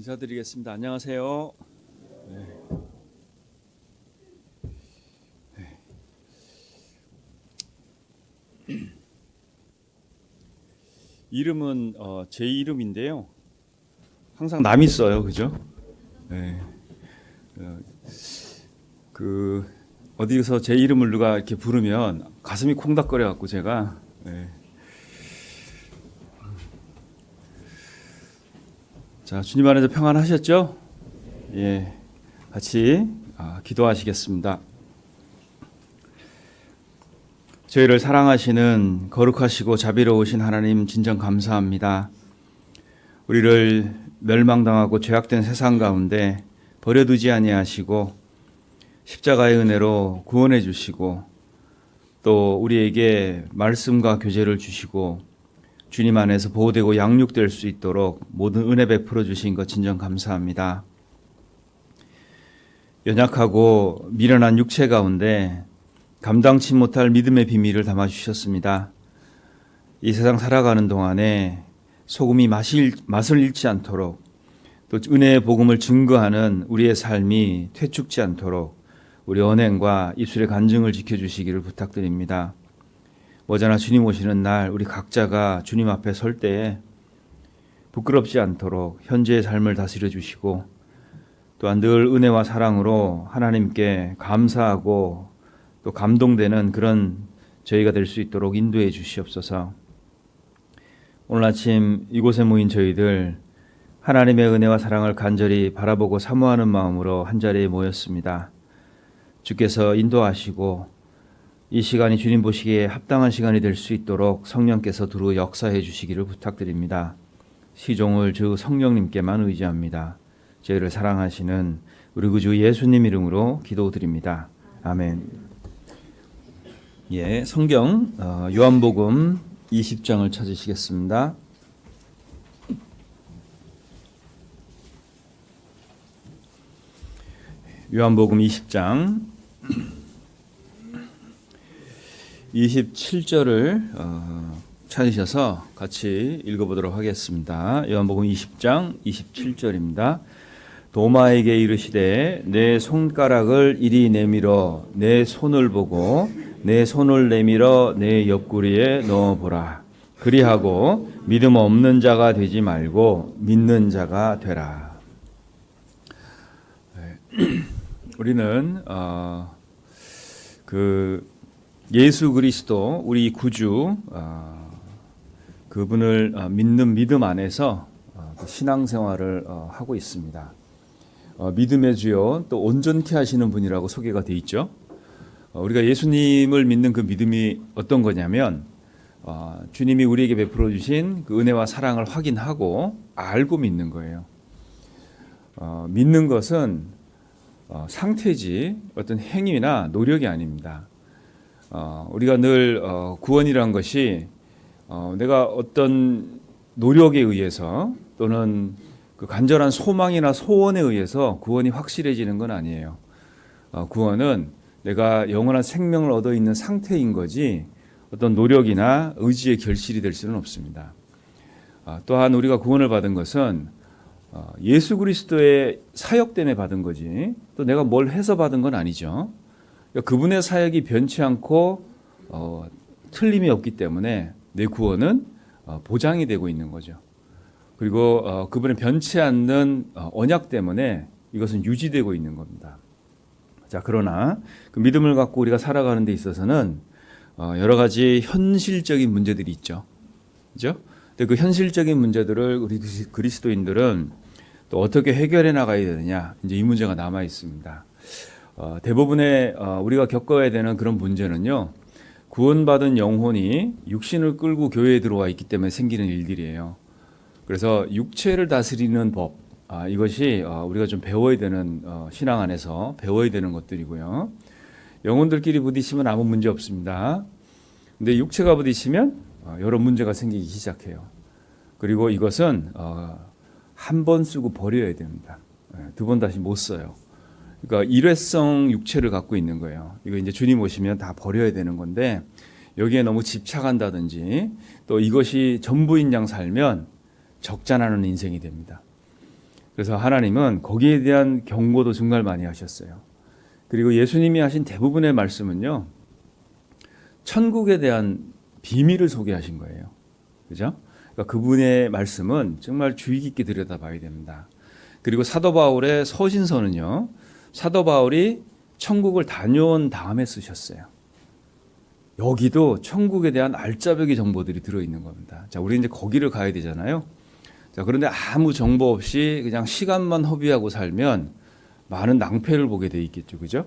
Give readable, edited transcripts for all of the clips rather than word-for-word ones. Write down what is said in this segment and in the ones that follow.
인사드리겠습니다. 안녕하세요. 이름은 제 이름인데요. 항상 남이 써요, 그죠? 네. 어디서 제 이름을 누가 이렇게 부르면 가슴이 콩닥거려 갖고 제가. 자, 주님 안에서 평안하셨죠? 예, 같이 기도하시겠습니다. 저희를 사랑하시는 거룩하시고 자비로우신 하나님 진정 감사합니다. 우리를 멸망당하고 죄악된 세상 가운데 버려두지 아니하시고 십자가의 은혜로 구원해 주시고 또 우리에게 말씀과 교제를 주시고 주님 안에서 보호되고 양육될 수 있도록 모든 은혜 베풀어 주신 것 진정 감사합니다. 연약하고 미련한 육체 가운데 감당치 못할 믿음의 비밀을 담아주셨습니다. 이 세상 살아가는 동안에 소금이 맛을 잃지 않도록 또 은혜의 복음을 증거하는 우리의 삶이 퇴축지 않도록 우리 언행과 입술의 간증을 지켜주시기를 부탁드립니다. 머지않아 주님 오시는 날 우리 각자가 주님 앞에 설 때에 부끄럽지 않도록 현재의 삶을 다스려 주시고 또한 늘 은혜와 사랑으로 하나님께 감사하고 또 감동되는 그런 저희가 될 수 있도록 인도해 주시옵소서. 오늘 아침 이곳에 모인 저희들 하나님의 은혜와 사랑을 간절히 바라보고 사모하는 마음으로 한자리에 모였습니다. 주께서 인도하시고 이 시간이 주님 보시기에 합당한 시간이 될 수 있도록 성령께서 두루 역사해 주시기를 부탁드립니다. 시종을 주 성령님께만 의지합니다. 저희를 사랑하시는 우리 구주 예수님 이름으로 기도드립니다. 아멘. 예, 성경 요한복음 20장을 찾으시겠습니다. 요한복음 20장 27절을 찾으셔서 같이 읽어보도록 하겠습니다. 요한복음 20장 27절입니다. 도마에게 이르시되 내 손가락을 이리 내밀어 내 손을 보고 내 손을 내밀어 내 옆구리에 넣어보라. 그리하고 믿음 없는 자가 되지 말고 믿는 자가 되라. 우리는 예수 그리스도 우리 구주 그분을 믿는 믿음 안에서 신앙생활을 하고 있습니다. 믿음의 주요 또 온전케 하시는 분이라고 소개가 되어 있죠. 우리가 예수님을 믿는 그 믿음이 어떤 거냐면 주님이 우리에게 베풀어 주신 그 은혜와 사랑을 확인하고 알고 믿는 거예요. 믿는 것은 상태지 어떤 행위나 노력이 아닙니다. 우리가 늘 구원이란 것이 내가 어떤 노력에 의해서 또는 그 간절한 소망이나 소원에 의해서 구원이 확실해지는 건 아니에요. 구원은 내가 영원한 생명을 얻어 있는 상태인 거지 어떤 노력이나 의지의 결실이 될 수는 없습니다. 또한 우리가 구원을 받은 것은 예수 그리스도의 사역 때문에 받은 거지 또 내가 뭘 해서 받은 건 아니죠. 그분의 사역이 변치 않고 틀림이 없기 때문에 내 구원은 보장이 되고 있는 거죠. 그리고 그분의 변치 않는 언약 때문에 이것은 유지되고 있는 겁니다. 자, 그러나 그 믿음을 갖고 우리가 살아가는 데 있어서는 여러 가지 현실적인 문제들이 있죠. 그죠? 근데 그 현실적인 문제들을 우리 그리스도인들은 또 어떻게 해결해 나가야 되느냐, 이제 이 문제가 남아 있습니다. 대부분의 우리가 겪어야 되는 그런 문제는요, 구원받은 영혼이 육신을 끌고 교회에 들어와 있기 때문에 생기는 일들이에요. 그래서 육체를 다스리는 법, 이것이 우리가 좀 배워야 되는 신앙 안에서 배워야 되는 것들이고요. 영혼들끼리 부딪히면 아무 문제 없습니다. 근데 육체가 부딪히면 여러 문제가 생기기 시작해요. 그리고 이것은 한 번 쓰고 버려야 됩니다. 두 번 다시 못 써요. 그러니까 일회성 육체를 갖고 있는 거예요. 이거 이제 주님 오시면 다 버려야 되는 건데 여기에 너무 집착한다든지 또 이것이 전부인 양 살면 적잖아는 인생이 됩니다. 그래서 하나님은 거기에 대한 경고도 정말 많이 하셨어요. 그리고 예수님이 하신 대부분의 말씀은요, 천국에 대한 비밀을 소개하신 거예요. 그죠? 그러니까 그분의 말씀은 정말 주의 깊게 들여다봐야 됩니다. 그리고 사도 바울의 서신서는요, 사도 바울이 천국을 다녀온 다음에 쓰셨어요. 여기도 천국에 대한 알짜배기 정보들이 들어있는 겁니다. 자, 우리 이제 거기를 가야 되잖아요. 자, 그런데 아무 정보 없이 그냥 시간만 허비하고 살면 많은 낭패를 보게 돼 있겠죠. 그죠?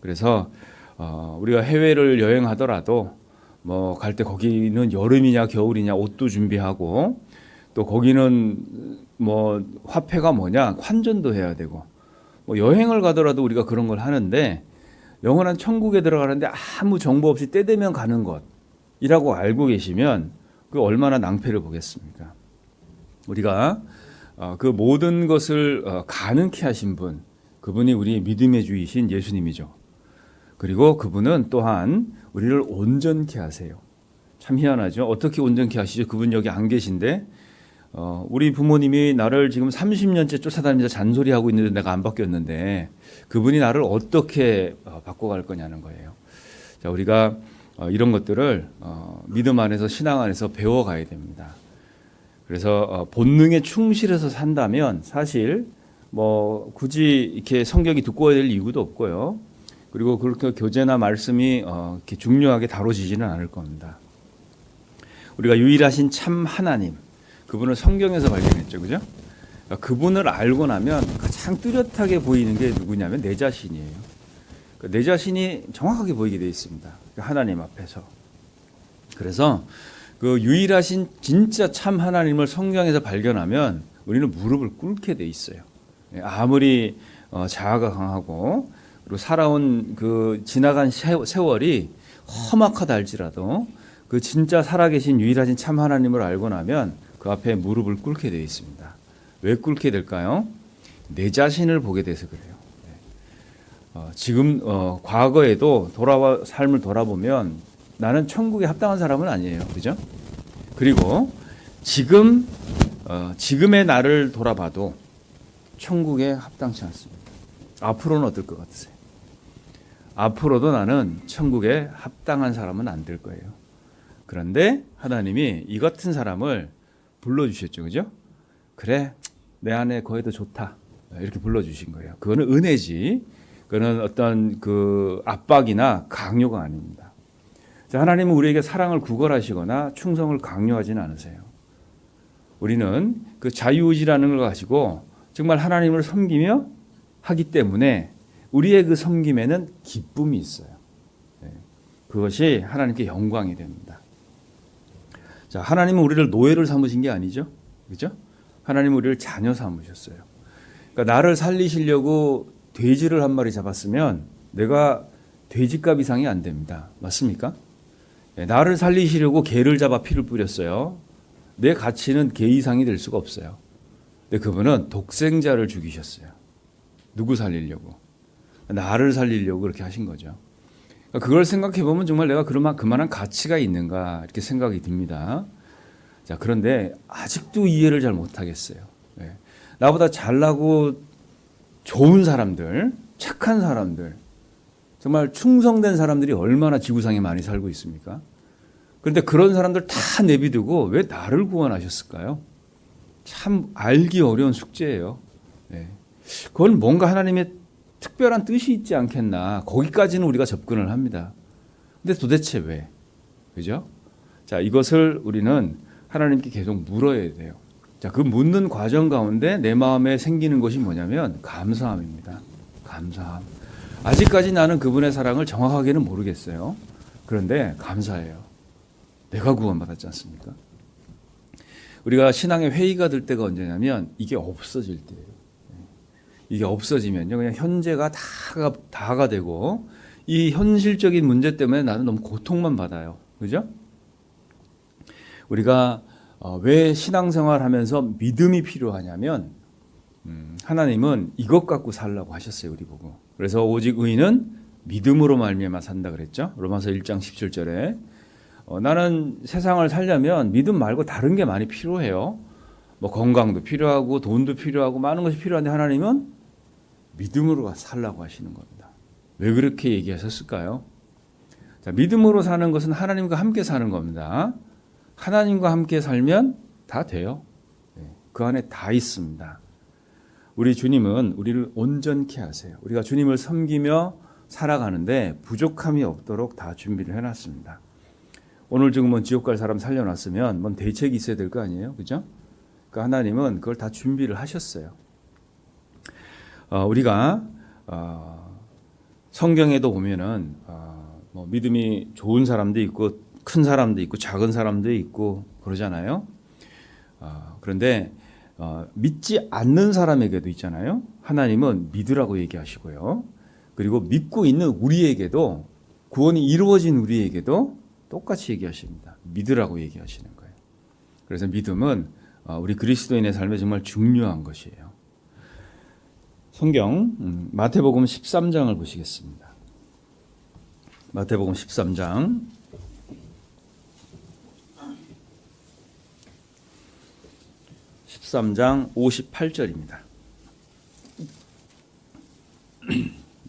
그래서, 우리가 해외를 여행하더라도 뭐 갈 때 거기는 여름이냐 겨울이냐 옷도 준비하고 또 거기는 뭐 화폐가 뭐냐 환전도 해야 되고 뭐 여행을 가더라도 우리가 그런 걸 하는데 영원한 천국에 들어가는데 아무 정보 없이 때 되면 가는 것이라고 알고 계시면 그 얼마나 낭패를 보겠습니까? 우리가 그 모든 것을 가능케 하신 분, 그분이 우리 믿음의 주이신 예수님이죠. 그리고 그분은 또한 우리를 온전케 하세요. 참 희한하죠. 어떻게 온전케 하시죠? 그분 여기 안 계신데 우리 부모님이 나를 지금 30년째 쫓아다니면서 잔소리하고 있는데 내가 안 바뀌었는데 그분이 나를 어떻게 바꿔갈 거냐는 거예요. 자, 우리가 이런 것들을 믿음 안에서 신앙 안에서 배워가야 됩니다. 그래서 본능에 충실해서 산다면 사실 뭐 굳이 이렇게 성경이 두꺼워야 될 이유도 없고요. 그리고 그렇게 교제나 말씀이 이렇게 중요하게 다뤄지지는 않을 겁니다. 우리가 유일하신 참 하나님, 그분을 성경에서 발견했죠, 그죠? 그분을 알고 나면 가장 뚜렷하게 보이는 게 누구냐면 내 자신이에요. 내 자신이 정확하게 보이게 되어 있습니다. 하나님 앞에서. 그래서 그 유일하신 진짜 참 하나님을 성경에서 발견하면 우리는 무릎을 꿇게 돼 있어요. 아무리 자아가 강하고 그리고 살아온 그 지나간 세월이 험악하다 할지라도 그 진짜 살아계신 유일하신 참 하나님을 알고 나면 그 앞에 무릎을 꿇게 되어 있습니다. 왜 꿇게 될까요? 내 자신을 보게 돼서 그래요. 지금 과거에도 삶을 돌아보면 나는 천국에 합당한 사람은 아니에요. 그죠? 그리고 지금의 나를 돌아봐도 천국에 합당치 않습니다. 앞으로는 어떨 것 같으세요? 앞으로도 나는 천국에 합당한 사람은 안 될 거예요. 그런데 하나님이 이 같은 사람을 불러주셨죠. 그죠? 그래, 내 안에 거기도 좋다. 이렇게 불러주신 거예요. 그거는 은혜지. 그거는 어떤 그 압박이나 강요가 아닙니다. 자, 하나님은 우리에게 사랑을 구걸하시거나 충성을 강요하지는 않으세요. 우리는 그 자유의지라는 걸 가지고 정말 하나님을 섬기며 하기 때문에 우리의 그 섬김에는 기쁨이 있어요. 그것이 하나님께 영광이 됩니다. 자, 하나님은 우리를 노예를 삼으신 게 아니죠. 그죠? 하나님은 우리를 자녀 삼으셨어요. 그러니까 나를 살리시려고 돼지를 한 마리 잡았으면 내가 돼지값 이상이 안 됩니다. 맞습니까? 나를 살리시려고 개를 잡아 피를 뿌렸어요. 내 가치는 개 이상이 될 수가 없어요. 근데 그분은 독생자를 죽이셨어요. 누구 살리려고? 나를 살리려고 그렇게 하신 거죠. 그러니까 그걸 생각해 보면 정말 내가 그만한 가치가 있는가 이렇게 생각이 듭니다. 자, 그런데 아직도 이해를 잘 못하겠어요. 나보다 잘나고 좋은 사람들, 착한 사람들, 정말 충성된 사람들이 얼마나 지구상에 많이 살고 있습니까? 그런데 그런 사람들 다 내비두고 왜 나를 구원하셨을까요? 참 알기 어려운 숙제예요. 그건 뭔가 하나님의 특별한 뜻이 있지 않겠나. 거기까지는 우리가 접근을 합니다. 근데 도대체 왜? 그죠? 자, 이것을 우리는 하나님께 계속 물어야 돼요. 자, 그 묻는 과정 가운데 내 마음에 생기는 것이 뭐냐면 감사함입니다. 감사함. 아직까지 나는 그분의 사랑을 정확하게는 모르겠어요. 그런데 감사해요. 내가 구원받았지 않습니까? 우리가 신앙의 회의가 될 때가 언제냐면 이게 없어질 때예요. 이게 없어지면요, 그냥 현재가 다가 되고 이 현실적인 문제 때문에 나는 너무 고통만 받아요. 그죠? 우리가 왜 신앙생활하면서 믿음이 필요하냐면 하나님은 이것 갖고 살라고 하셨어요. 우리 보고. 그래서 오직 의인은 믿음으로 말미암아 산다 그랬죠. 로마서 1장 17절에 나는 세상을 살려면 믿음 말고 다른 게 많이 필요해요. 뭐 건강도 필요하고 돈도 필요하고 많은 것이 필요한데 하나님은 믿음으로 살라고 하시는 겁니다. 왜 그렇게 얘기하셨을까요? 자, 믿음으로 사는 것은 하나님과 함께 사는 겁니다. 하나님과 함께 살면 다 돼요. 그 안에 다 있습니다. 우리 주님은 우리를 온전케 하세요. 우리가 주님을 섬기며 살아가는데 부족함이 없도록 다 준비를 해놨습니다. 오늘 지금 지옥 갈 사람 살려놨으면 뭔 대책이 있어야 될 거 아니에요, 그죠? 그러니까 하나님은 그걸 다 준비를 하셨어요. 우리가 성경에도 보면은 뭐 믿음이 좋은 사람도 있고 큰 사람도 있고 작은 사람도 있고 그러잖아요. 그런데 믿지 않는 사람에게도 있잖아요. 하나님은 믿으라고 얘기하시고요. 그리고 믿고 있는 우리에게도 구원이 이루어진 우리에게도 똑같이 얘기하십니다. 믿으라고 얘기하시는 거예요. 그래서 믿음은 우리 그리스도인의 삶에 정말 중요한 것이에요. 성경 마태복음 13장을 보시겠습니다. 마태복음 13장 13장 58절입니다.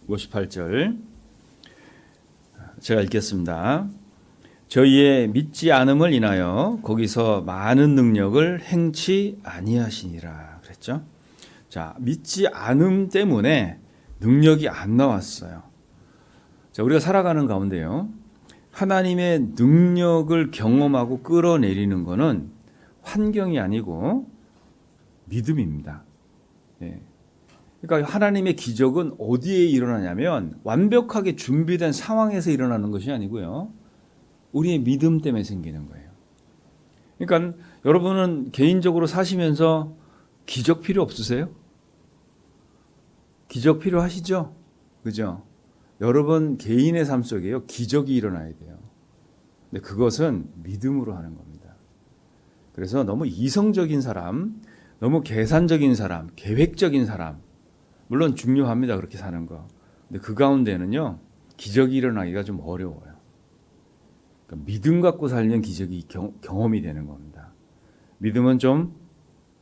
58절 제가 읽겠습니다. 저희의 믿지 않음을 인하여 거기서 많은 능력을 행치 아니하시니라 그랬죠. 자, 믿지 않음 때문에 능력이 안 나왔어요. 자, 우리가 살아가는 가운데요, 하나님의 능력을 경험하고 끌어내리는 것은 환경이 아니고 믿음입니다. 예. 그러니까 하나님의 기적은 어디에 일어나냐면 완벽하게 준비된 상황에서 일어나는 것이 아니고요, 우리의 믿음 때문에 생기는 거예요. 그러니까 여러분은 개인적으로 사시면서 기적 필요 없으세요? 기적 필요하시죠? 그죠? 여러분 개인의 삶 속에요, 기적이 일어나야 돼요. 근데 그것은 믿음으로 하는 겁니다. 그래서 너무 이성적인 사람, 너무 계산적인 사람, 계획적인 사람, 물론 중요합니다. 그렇게 사는 거. 근데 그 가운데는요, 기적이 일어나기가 좀 어려워요. 그러니까 믿음 갖고 살면 기적이 경험이 되는 겁니다. 믿음은 좀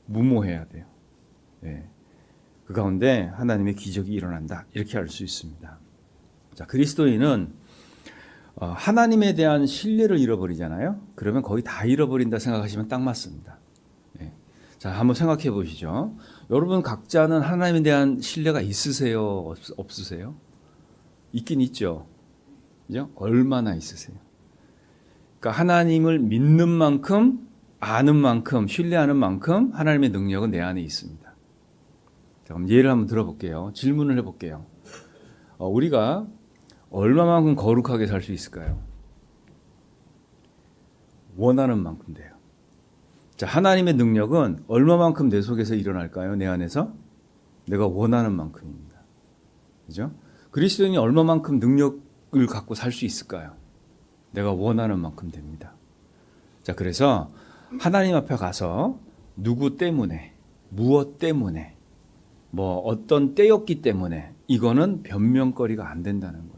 무모해야 돼요. 네. 그 가운데 하나님의 기적이 일어난다, 이렇게 알 수 있습니다. 자, 그리스도인은 하나님에 대한 신뢰를 잃어버리잖아요. 그러면 거의 다 잃어버린다 생각하시면 딱 맞습니다. 네. 자, 한번 생각해 보시죠. 여러분 각자는 하나님에 대한 신뢰가 있으세요? 없으세요? 있긴 있죠. 그죠? 얼마나 있으세요? 그러니까 하나님을 믿는 만큼, 아는 만큼, 신뢰하는 만큼 하나님의 능력은 내 안에 있습니다. 자, 그럼 예를 한번 들어볼게요. 질문을 해볼게요. 우리가 얼마만큼 거룩하게 살 수 있을까요? 원하는 만큼 돼요. 자, 하나님의 능력은 얼마만큼 내 속에서 일어날까요? 내 안에서? 내가 원하는 만큼입니다. 그죠? 그리스도인이 얼마만큼 능력을 갖고 살 수 있을까요? 내가 원하는 만큼 됩니다. 자, 그래서 하나님 앞에 가서 누구 때문에, 무엇 때문에, 뭐 어떤 때였기 때문에, 이거는 변명거리가 안 된다는 거예요.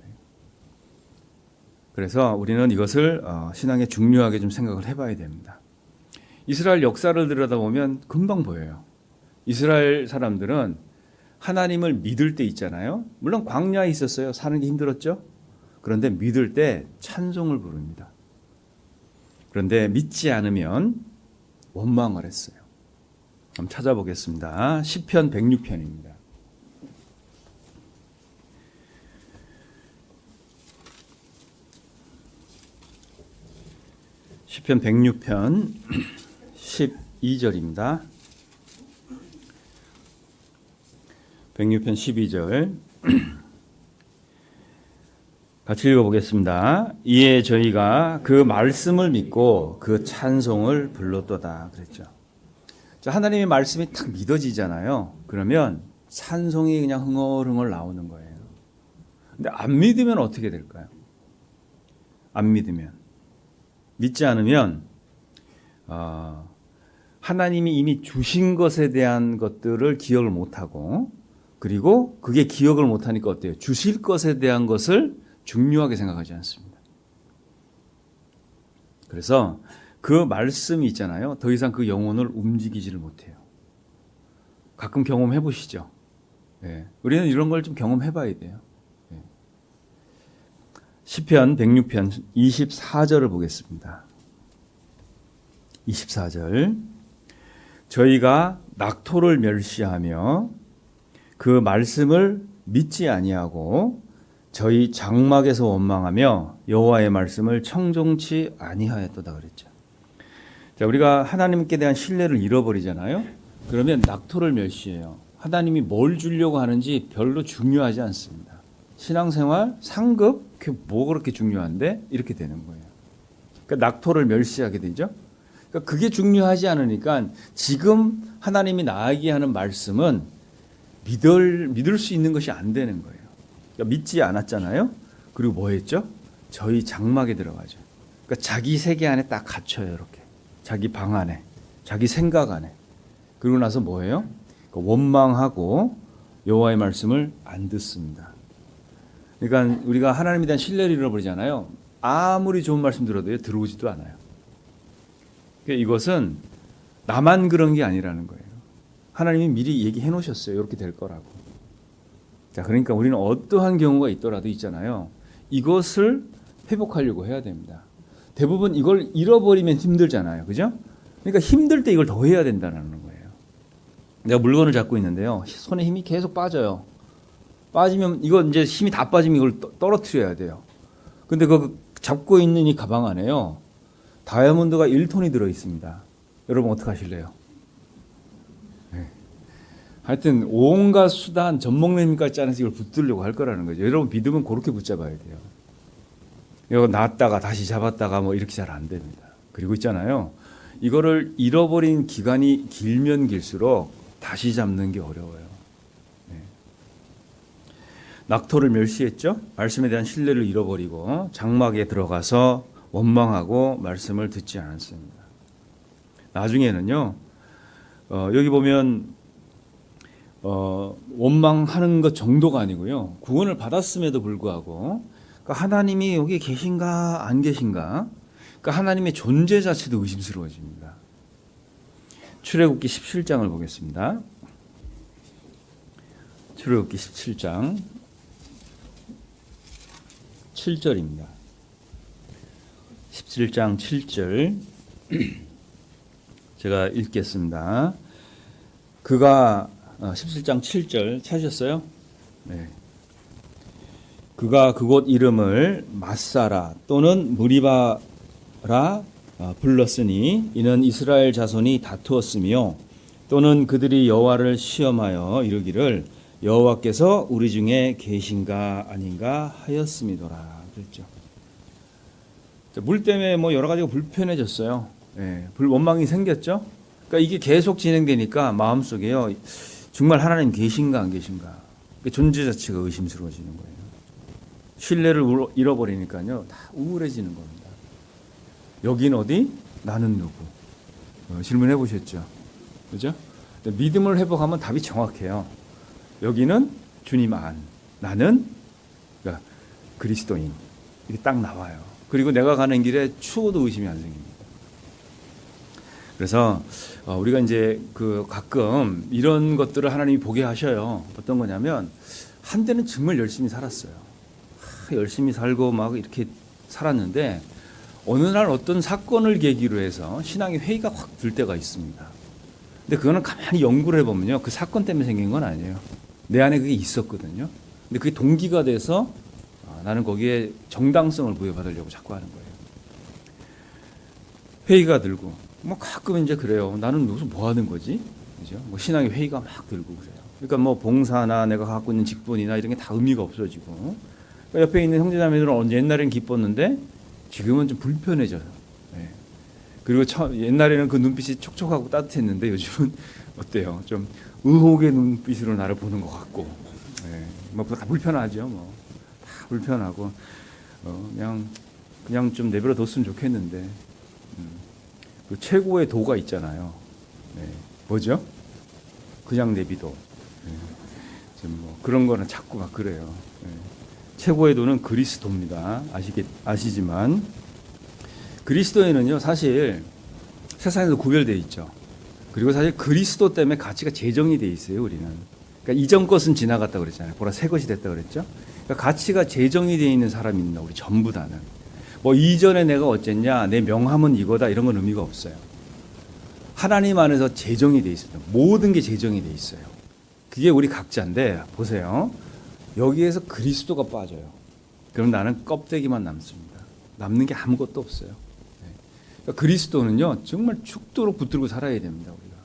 그래서 우리는 이것을 신앙에 중요하게 좀 생각을 해봐야 됩니다. 이스라엘 역사를 들여다보면 금방 보여요. 이스라엘 사람들은 하나님을 믿을 때 있잖아요. 물론 광야에 있었어요. 사는 게 힘들었죠. 그런데 믿을 때 찬송을 부릅니다. 그런데 믿지 않으면 원망을 했어요. 한번 찾아보겠습니다. 시편 106편입니다. 시편 106편 12절입니다. 106편 12절 같이 읽어보겠습니다. 이에 저희가 그 말씀을 믿고 그 찬송을 불렀도다 그랬죠. 자, 하나님의 말씀이 딱 믿어지잖아요. 그러면 찬송이 그냥 흥얼흥얼 나오는 거예요. 근데 안 믿으면 어떻게 될까요? 안 믿으면, 믿지 않으면 하나님이 이미 주신 것에 대한 것들을 기억을 못하고, 그리고 그게 기억을 못하니까 어때요? 주실 것에 대한 것을 중요하게 생각하지 않습니다. 그래서 그 말씀이 있잖아요. 더 이상 그 영혼을 움직이지를 못해요. 가끔 경험해 보시죠. 예. 우리는 이런 걸 좀 경험해 봐야 돼요. 예. 시편 106편 24절을 보겠습니다. 24절. 저희가 낙토를 멸시하며 그 말씀을 믿지 아니하고 저희 장막에서 원망하며 여호와의 말씀을 청종치 아니하였도다 그랬죠. 자, 우리가 하나님께 대한 신뢰를 잃어버리잖아요. 그러면 낙토를 멸시해요. 하나님이 뭘 주려고 하는지 별로 중요하지 않습니다. 신앙생활, 상급, 그게 뭐 그렇게 중요한데? 이렇게 되는 거예요. 그러니까 낙토를 멸시하게 되죠. 그러니까 그게 중요하지 않으니까 지금 하나님이 나에게 하는 말씀은 믿을 수 있는 것이 안 되는 거예요. 그러니까 믿지 않았잖아요. 그리고 뭐 했죠? 저희 장막에 들어가죠. 그러니까 자기 세계 안에 딱 갇혀요. 이렇게. 자기 방 안에, 자기 생각 안에. 그러고 나서 뭐예요? 그러니까 원망하고 여호와의 말씀을 안 듣습니다. 그러니까 우리가 하나님에 대한 신뢰를 잃어버리잖아요. 아무리 좋은 말씀 들어도요, 들어오지도 않아요. 그러니까 이것은 나만 그런 게 아니라는 거예요. 하나님이 미리 얘기해 놓으셨어요. 이렇게 될 거라고. 자, 그러니까 우리는 어떠한 경우가 있더라도 있잖아요. 이것을 회복하려고 해야 됩니다. 대부분 이걸 잃어버리면 힘들잖아요. 그죠? 그러니까 힘들 때 이걸 더 해야 된다는 거예요. 내가 물건을 잡고 있는데요. 손에 힘이 계속 빠져요. 빠지면 이거 이제 힘이 다 빠지면 이걸 떨어뜨려야 돼요. 근데 그 잡고 있는 이 가방 안에요. 다이아몬드가 1톤이 들어 있습니다. 여러분 어떻게 하실래요? 네. 하여튼 온갖 수단, 젖먹는 힘까지 짜내서 이걸 붙들려고 할 거라는 거죠. 여러분 믿으면 그렇게 붙잡아야 돼요. 이거 놨다가 다시 잡았다가 뭐 이렇게 잘 안 됩니다. 그리고 있잖아요. 이거를 잃어버린 기간이 길면 길수록 다시 잡는 게 어려워요. 네. 낙토를 멸시했죠. 말씀에 대한 신뢰를 잃어버리고 장막에 들어가서 원망하고 말씀을 듣지 않았습니다. 나중에는요. 여기 보면 원망하는 것 정도가 아니고요. 구원을 받았음에도 불구하고 그러니까 하나님이 여기 계신가 안 계신가? 그러니까 하나님의 존재 자체도 의심스러워집니다. 출애굽기 17장을 보겠습니다. 출애굽기 17장 7절입니다. 17장 7절 제가 읽겠습니다. 그가 17장 7절 찾으셨어요? 네. 그가 그곳 이름을 마사라 또는 무리바라 불렀으니 이는 이스라엘 자손이 다투었으며 또는 그들이 여호와를 시험하여 이르기를 여호와께서 우리 중에 계신가 아닌가 하였음이더라 그랬죠. 물 때문에 뭐 여러 가지가 불편해졌어요. 네, 원망이 생겼죠. 그러니까 이게 계속 진행되니까 마음속에요. 정말 하나님 계신가 안 계신가. 존재 자체가 의심스러워지는 거예요. 신뢰를 잃어버리니까요. 다 우울해지는 겁니다. 여긴 어디? 나는 누구? 질문해 보셨죠? 그죠? 믿음을 회복하면 답이 정확해요. 여기는 주님 안, 나는 그러니까 그리스도인. 이게 딱 나와요. 그리고 내가 가는 길에 추워도 의심이 안 생깁니다. 그래서 우리가 이제 그 가끔 이런 것들을 하나님이 보게 하셔요. 어떤 거냐면 한때는 정말 열심히 살았어요. 열심히 살고 막 이렇게 살았는데 어느 날 어떤 사건을 계기로 해서 신앙의 회의가 확 들 때가 있습니다. 근데 그거는 가만히 연구를 해보면요. 그 사건 때문에 생긴 건 아니에요. 내 안에 그게 있었거든요. 근데 그게 동기가 돼서 나는 거기에 정당성을 부여받으려고 자꾸 하는 거예요. 회의가 들고 뭐 가끔 이제 그래요. 나는 무슨 뭐 하는 거지? 그죠? 뭐 신앙의 회의가 막 들고 그래요. 그러니까 뭐 봉사나 내가 갖고 있는 직분이나 이런 게 다 의미가 없어지고 그러니까 옆에 있는 형제자매들은 옛날에는 기뻤는데 지금은 좀 불편해져요. 네. 그리고 옛날에는 그 눈빛이 촉촉하고 따뜻했는데 요즘은 어때요? 좀 의혹의 눈빛으로 나를 보는 것 같고, 네. 뭐 다 불편하죠. 뭐 다 불편하고 그냥 좀 내버려 뒀으면 좋겠는데 그 최고의 도가 있잖아요. 네. 뭐죠? 그냥 내비도. 네. 지금 뭐 그런 거는 자꾸 막 그래요. 네. 최고의 도는 그리스도입니다. 아시지만 그리스도인은요, 사실 세상에서 구별되어 있죠. 그리고 사실 그리스도 때문에 가치가 재정이 되어 있어요, 우리는. 그러니까 이전 것은 지나갔다고 그랬잖아요. 보라 새 것이 됐다고 그랬죠. 그러니까 가치가 재정이 되어 있는 사람입니다, 우리 전부 다는. 뭐 이전에 내가 어쨌냐, 내 명함은 이거다, 이런 건 의미가 없어요. 하나님 안에서 재정이 되어 있습니다. 모든 게 재정이 되어 있어요. 그게 우리 각자인데, 보세요. 여기에서 그리스도가 빠져요. 그럼 나는 껍데기만 남습니다. 남는 게 아무것도 없어요. 그러니까 그리스도는요, 정말 죽도록 붙들고 살아야 됩니다, 우리가.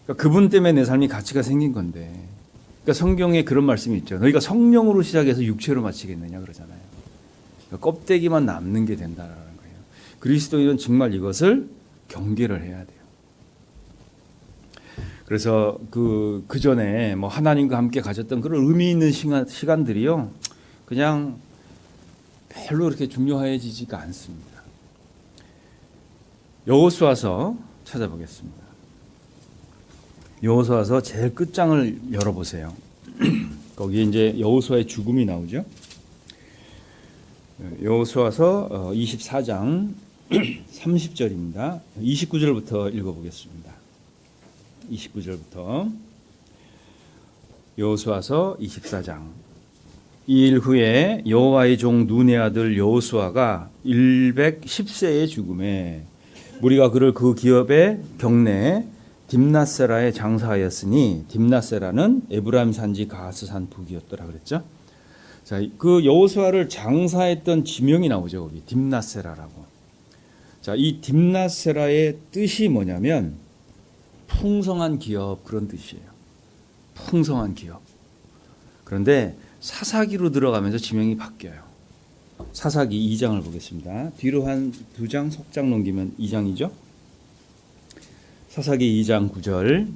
그러니까 그분 때문에 내 삶이 가치가 생긴 건데. 그러니까 성경에 그런 말씀이 있죠. 너희가 성령으로 시작해서 육체로 마치겠느냐 그러잖아요. 그러니까 껍데기만 남는 게 된다라는 거예요. 그리스도인은 정말 이것을 경계를 해야 돼요. 그래서 그 전에 뭐 하나님과 함께 가졌던 그런 의미 있는 시간들이요, 그냥 별로 그렇게 중요해지지가 않습니다. 여호수아서 찾아보겠습니다. 여호수아서 제일 끝장을 열어보세요. 거기 이제 여호수아의 죽음이 나오죠. 여호수아서 24장 30절입니다. 29절부터 읽어보겠습니다. 29절부터 여호수아서 24장. 이 일 후에 여호와의 종 눈의 아들 여호수아가 110세의 죽음에 무리가 그를 그 기업의 경내에 딥낫세라에 장사하였으니, 딥낫세라는 에브라임 산지 가하스 산 북이었더라 그랬죠. 자, 그 여호수아를 장사했던 지명이 나오죠. 거기 딥낫세라라고. 자, 이 딥낫세라의 뜻이 뭐냐면 풍성한 기업, 그런 뜻이에요. 풍성한 기업. 그런데 사사기로 들어가면서 지명이 바뀌어요. 사사기 2장을 보겠습니다. 뒤로 한 2장 속장 넘기면 2장이죠. 사사기 2장 9절.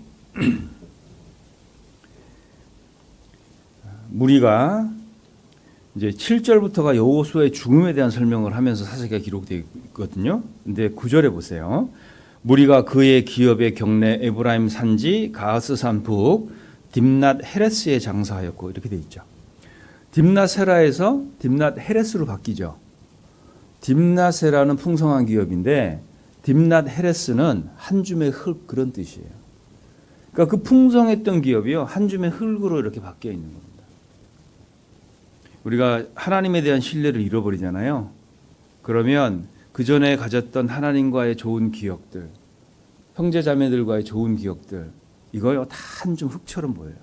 무리가 이제 7절부터가 여호수아의 죽음에 대한 설명을 하면서 사사기가 기록되어 있거든요. 근데 9절에 보세요. 무리가 그의 기업의 경내 에브라임 산지 가하스 산 북 딥낫 헤레스에 장사하였고, 이렇게 되어 있죠. 딥낫세라에서 딥낫 헤레스로 바뀌죠. 딥낫세라는 풍성한 기업인데 딥낫 헤레스는 한 줌의 흙, 그런 뜻이에요. 그러니까 그 풍성했던 기업이요, 한 줌의 흙으로 이렇게 바뀌어 있는 겁니다. 우리가 하나님에 대한 신뢰를 잃어버리잖아요. 그러면 그 전에 가졌던 하나님과의 좋은 기억들, 형제 자매들과의 좋은 기억들, 이거요 다 한 줌 흙처럼 보여요.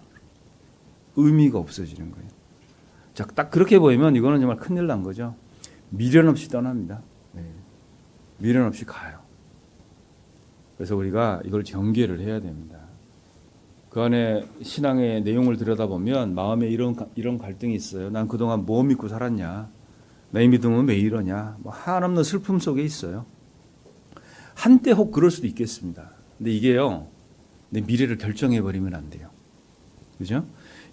의미가 없어지는 거예요. 자, 딱 그렇게 보이면 이거는 정말 큰일 난 거죠. 미련 없이 떠납니다. 네. 미련 없이 가요. 그래서 우리가 이걸 경계를 해야 됩니다. 그 안에 신앙의 내용을 들여다보면 마음에 이런 갈등이 있어요. 난 그동안 뭐 믿고 살았냐? 내 믿음은 왜 이러냐? 뭐 한없는 슬픔 속에 있어요. 한때 혹 그럴 수도 있겠습니다. 근데 이게요, 내 미래를 결정해버리면 안 돼요. 그죠?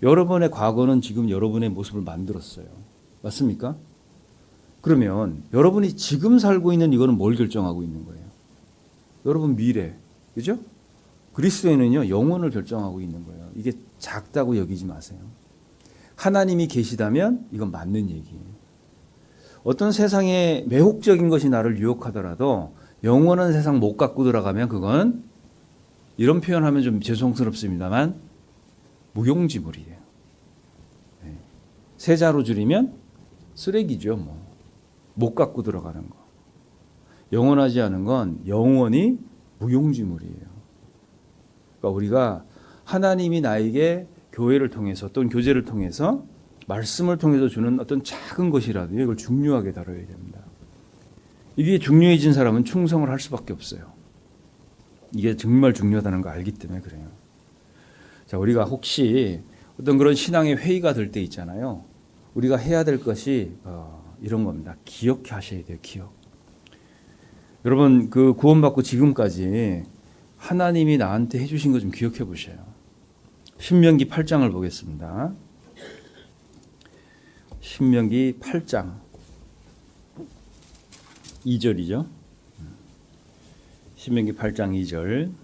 여러분의 과거는 지금 여러분의 모습을 만들었어요. 맞습니까? 그러면 여러분이 지금 살고 있는 이거는 뭘 결정하고 있는 거예요? 여러분 미래. 그죠? 그리스도인은요, 영혼을 결정하고 있는 거예요. 이게 작다고 여기지 마세요. 하나님이 계시다면 이건 맞는 얘기예요. 어떤 세상에 매혹적인 것이 나를 유혹하더라도 영원한 세상 못 갖고 들어가면 그건, 이런 표현하면 좀 죄송스럽습니다만, 무용지물이에요. 네. 세자로 줄이면 쓰레기죠. 못 갖고 들어가는 거. 영원하지 않은 건 영원히 무용지물이에요. 그러니까 우리가 하나님이 나에게 교회를 통해서 또는 교제를 통해서 말씀을 통해서 주는 어떤 작은 것이라도 이걸 중요하게 다뤄야 됩니다. 이게 중요해진 사람은 충성을 할 수밖에 없어요. 이게 정말 중요하다는 거 알기 때문에 그래요. 자, 우리가 혹시 어떤 그런 신앙의 회의가 될 때 있잖아요. 우리가 해야 될 것이 이런 겁니다. 기억하셔야 돼요. 기억. 여러분, 그 구원받고 지금까지 하나님이 나한테 해주신 거 좀 기억해 보셔요. 신명기 8장을 보겠습니다. 신명기 8장 2절이죠. 신명기 8장 2절.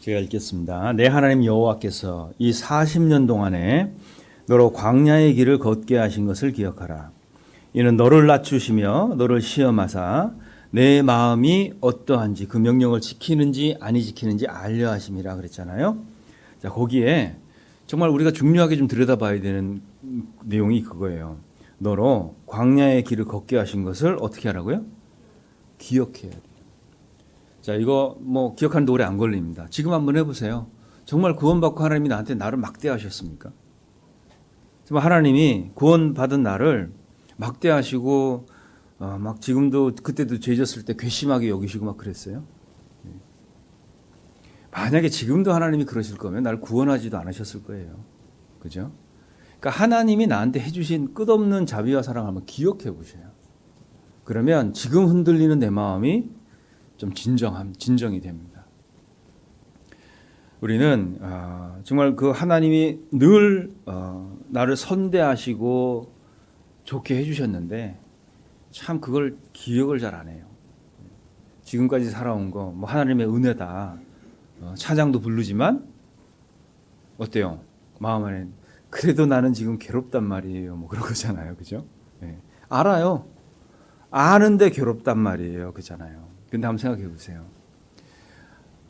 제가 제가 읽겠습니다. 내 하나님 여호와께서 이 40년 동안에 너로 광야의 길을 걷게 하신 것을 기억하라. 이는 너를 낮추시며 너를 시험하사 내 마음이 어떠한지 그 명령을 지키는지 아니 지키는지 알려 하심이라 그랬잖아요. 자, 거기에 정말 우리가 중요하게 좀 들여다봐야 되는 내용이 그거예요. 너로 광야의 길을 걷게 하신 것을 어떻게 하라고요? 기억해야 돼요. 자, 이거 뭐 기억하는데 오래 안 걸립니다. 지금 한번 해보세요. 정말 구원받고 하나님이 나한테 나를 막대하셨습니까? 정말 하나님이 구원받은 나를 막대하시고 막 지금도 그때도 죄졌을 때 괘씸하게 여기시고 막 그랬어요. 만약에 지금도 하나님이 그러실 거면 나를 구원하지도 않으셨을 거예요. 그죠? 그러니까 하나님이 나한테 해주신 끝없는 자비와 사랑을 한번 기억해 보세요. 그러면 지금 흔들리는 내 마음이 좀 진정이 됩니다. 우리는 정말 그 하나님이 늘 나를 선대하시고 좋게 해주셨는데 참 그걸 기억을 잘 안 해요. 지금까지 살아온 거 뭐 하나님의 은혜다. 찬양도 부르지만 어때요? 마음 안에 그래도 나는 지금 괴롭단 말이에요. 뭐 그런 거잖아요. 그죠? 네. 알아요. 아는데 괴롭단 말이에요. 그잖아요. 근데 한번 생각해 보세요.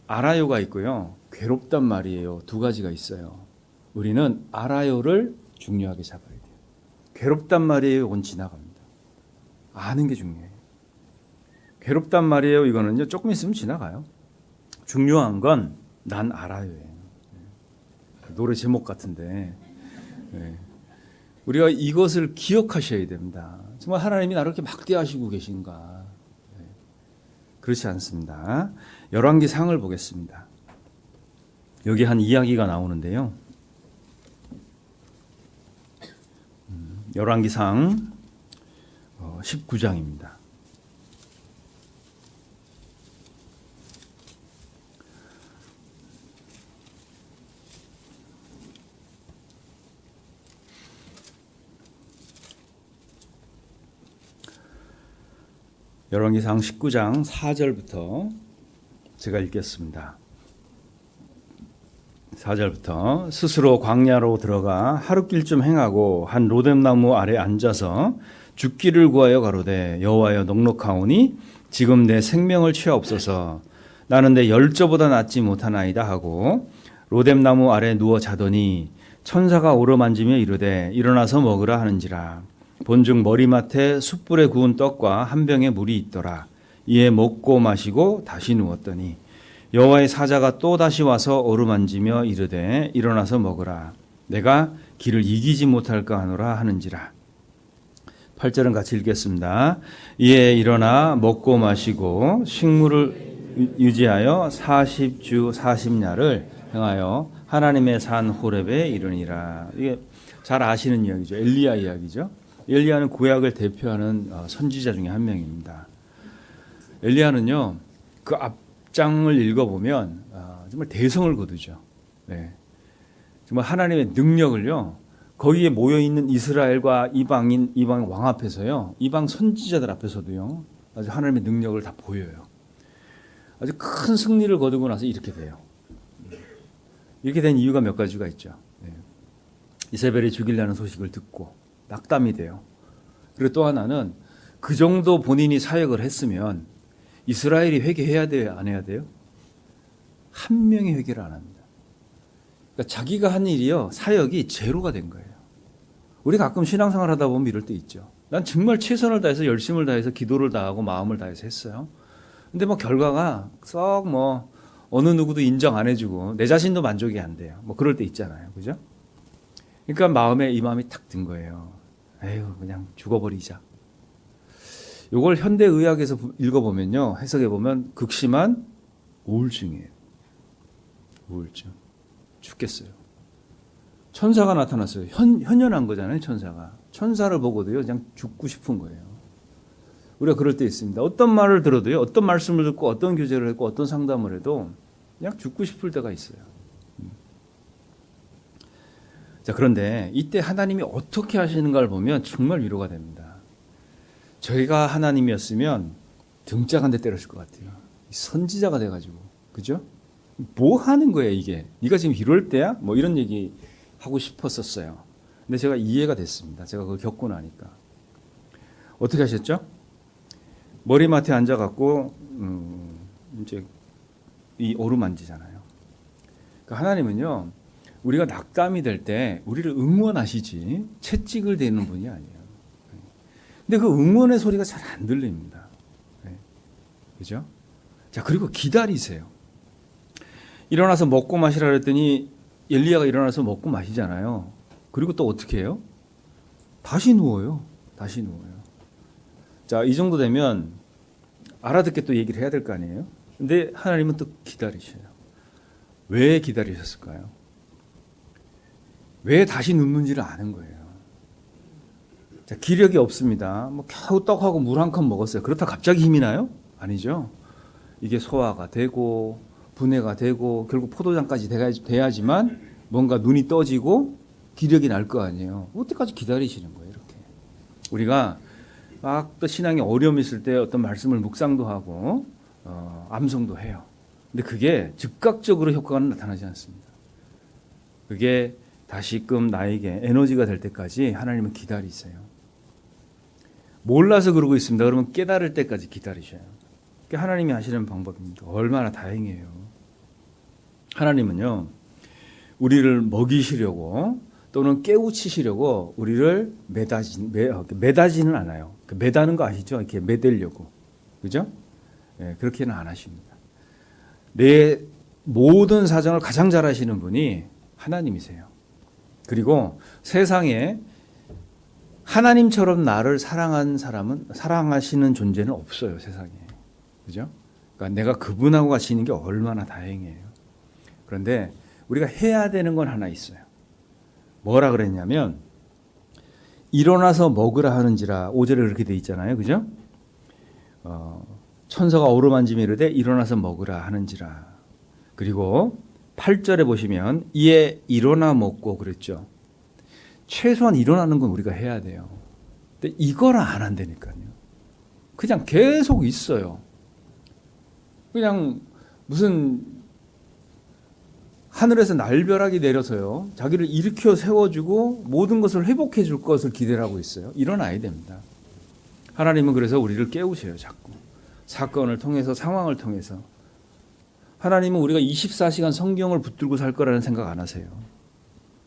알아요가 있고요. 괴롭단 말이에요. 두 가지가 있어요. 우리는 알아요를 중요하게 잡아야 돼요. 괴롭단 말이에요. 이건 지나갑니다. 아는 게 중요해요. 괴롭단 말이에요. 이거는요. 조금 있으면 지나가요. 중요한 건 난 알아요예요. 노래 제목 같은데 우리가 이것을 기억하셔야 됩니다. 정말 하나님이 나를 이렇게 막대하시고 계신가? 그렇지 않습니다. 열왕기상을 보겠습니다. 여기 한 이야기가 나오는데요. 열왕기상 19장입니다. 열왕기상 19장 4절부터 제가 읽겠습니다. 4절부터 스스로 광야로 들어가 하룻길쯤 행하고 한 로뎀나무 아래 앉아서 죽기를 구하여 가로되 여호와여 넉넉하오니 지금 내 생명을 취하옵소서. 나는 내 열조보다 낫지 못하나이다 하고 로뎀나무 아래 누워 자더니 천사가 오르만지며 이르되 일어나서 먹으라 하는지라. 본즉 머리맡에 숯불에 구운 떡과 한 병에 물이 있더라. 이에 먹고 마시고 다시 누웠더니 여호와의 사자가 또 다시 와서 어루만지며 이르되 일어나서 먹으라. 내가 길을 이기지 못할까 하노라 하는지라. 8절은 같이 읽겠습니다. 이에 일어나 먹고 마시고 식물을 유지하여 40주 40야를 행하여 하나님의 산 호렙에 이르니라. 이게 잘 아시는 이야기죠. 엘리야 이야기죠. 엘리야는 구약을 대표하는 선지자 중에 한 명입니다. 엘리야는요, 그 앞장을 읽어보면 정말 대성을 거두죠. 네. 정말 하나님의 능력을요, 거기에 모여 있는 이스라엘과 이방 왕 앞에서요, 이방 선지자들 앞에서도요, 아주 하나님의 능력을 다 보여요. 아주 큰 승리를 거두고 나서 이렇게 돼요. 이렇게 된 이유가 몇 가지가 있죠. 네. 이세벨이 죽이려는 소식을 듣고 낙담이 돼요. 그리고 또 하나는 그 정도 본인이 사역을 했으면 이스라엘이 회개해야 돼요? 안 해야 돼요? 한 명이 회개를 안 합니다. 그러니까 자기가 한 일이요, 사역이 제로가 된 거예요. 우리 가끔 신앙생활 하다 보면 이럴 때 있죠. 난 정말 최선을 다해서 열심을 다해서 기도를 다하고 마음을 다해서 했어요. 근데 뭐 결과가 썩 뭐 어느 누구도 인정 안 해주고 내 자신도 만족이 안 돼요. 뭐 그럴 때 있잖아요. 그죠? 그러니까 이 마음이 탁 든 거예요. 에휴, 그냥 죽어버리자. 이걸 현대의학에서 읽어보면요, 해석해보면 극심한 우울증이에요. 우울증. 죽겠어요. 천사가 나타났어요. 현연한 거잖아요, 천사가. 천사를 보고도요, 그냥 죽고 싶은 거예요. 우리가 그럴 때 있습니다. 어떤 말을 들어도요, 어떤 말씀을 듣고 어떤 교제를 했고 어떤 상담을 해도 그냥 죽고 싶을 때가 있어요. 자, 그런데 이때 하나님이 어떻게 하시는가를 보면 정말 위로가 됩니다. 저희가 하나님이었으면 등짝 한 대 때렸을 것 같아요. 선지자가 돼가지고, 그죠? 뭐 하는 거야 이게? 네가 지금 이럴 때야? 뭐 이런 얘기 하고 싶었었어요. 근데 제가 이해가 됐습니다. 제가 그걸 겪고 나니까. 어떻게 하셨죠? 머리맡에 앉아갖고 이제 이 오르만지잖아요. 그러니까 하나님은요, 우리가 낙담이 될 때 우리를 응원하시지 채찍을 대는 분이 아니에요. 근데 그 응원의 소리가 잘 안 들립니다. 그죠? 자, 그리고 기다리세요. 일어나서 먹고 마시라 그랬더니 엘리야가 일어나서 먹고 마시잖아요. 그리고 또 어떻게 해요? 다시 누워요. 다시 누워요. 자, 이 정도 되면 알아듣게 또 얘기를 해야 될 거 아니에요? 근데 하나님은 또 기다리셔요. 왜 기다리셨을까요? 왜 다시 눕는지를 아는 거예요. 자, 기력이 없습니다. 뭐 겨우 떡하고 물 한 컵 먹었어요. 그렇다 갑자기 힘이 나요? 아니죠. 이게 소화가 되고 분해가 되고 결국 포도장까지 돼야지만 뭔가 눈이 떠지고 기력이 날 거 아니에요. 어때까지 기다리시는 거예요, 이렇게. 우리가 막 또 신앙에 어려움이 있을 때 어떤 말씀을 묵상도 하고 암송도 해요. 근데 그게 즉각적으로 효과가 나타나지 않습니다. 그게 다시금 나에게 에너지가 될 때까지 하나님은 기다리세요. 몰라서 그러고 있습니다. 그러면 깨달을 때까지 기다리셔요. 그게 하나님이 하시는 방법입니다. 얼마나 다행이에요. 하나님은요, 우리를 먹이시려고 또는 깨우치시려고 우리를 매다지는 않아요. 매다는 거 아시죠? 이렇게 매대려고. 그죠? 네, 그렇게는 안 하십니다. 내 모든 사정을 가장 잘 아시는 분이 하나님이세요. 그리고 세상에 하나님처럼 나를 사랑한 사람은, 사랑하시는 존재는 없어요, 세상에. 그죠? 그러니까 내가 그분하고 같이 있는 게 얼마나 다행이에요. 그런데 우리가 해야 되는 건 하나 있어요. 뭐라 그랬냐면, 일어나서 먹으라 하는지라, 5절에 그렇게 돼 있잖아요. 그죠? 천사가 어루만지며 이르되 일어나서 먹으라 하는지라. 그리고 8절에 보시면 이에 일어나 먹고 그랬죠. 최소한 일어나는 건 우리가 해야 돼요. 근데 이걸 안 한다니까요. 그냥 계속 있어요. 그냥 무슨 하늘에서 날벼락이 내려서요, 자기를 일으켜 세워주고 모든 것을 회복해 줄 것을 기대를 하고 있어요. 일어나야 됩니다. 하나님은 그래서 우리를 깨우셔요, 자꾸. 사건을 통해서, 상황을 통해서. 하나님은 우리가 24시간 성경을 붙들고 살 거라는 생각 안 하세요.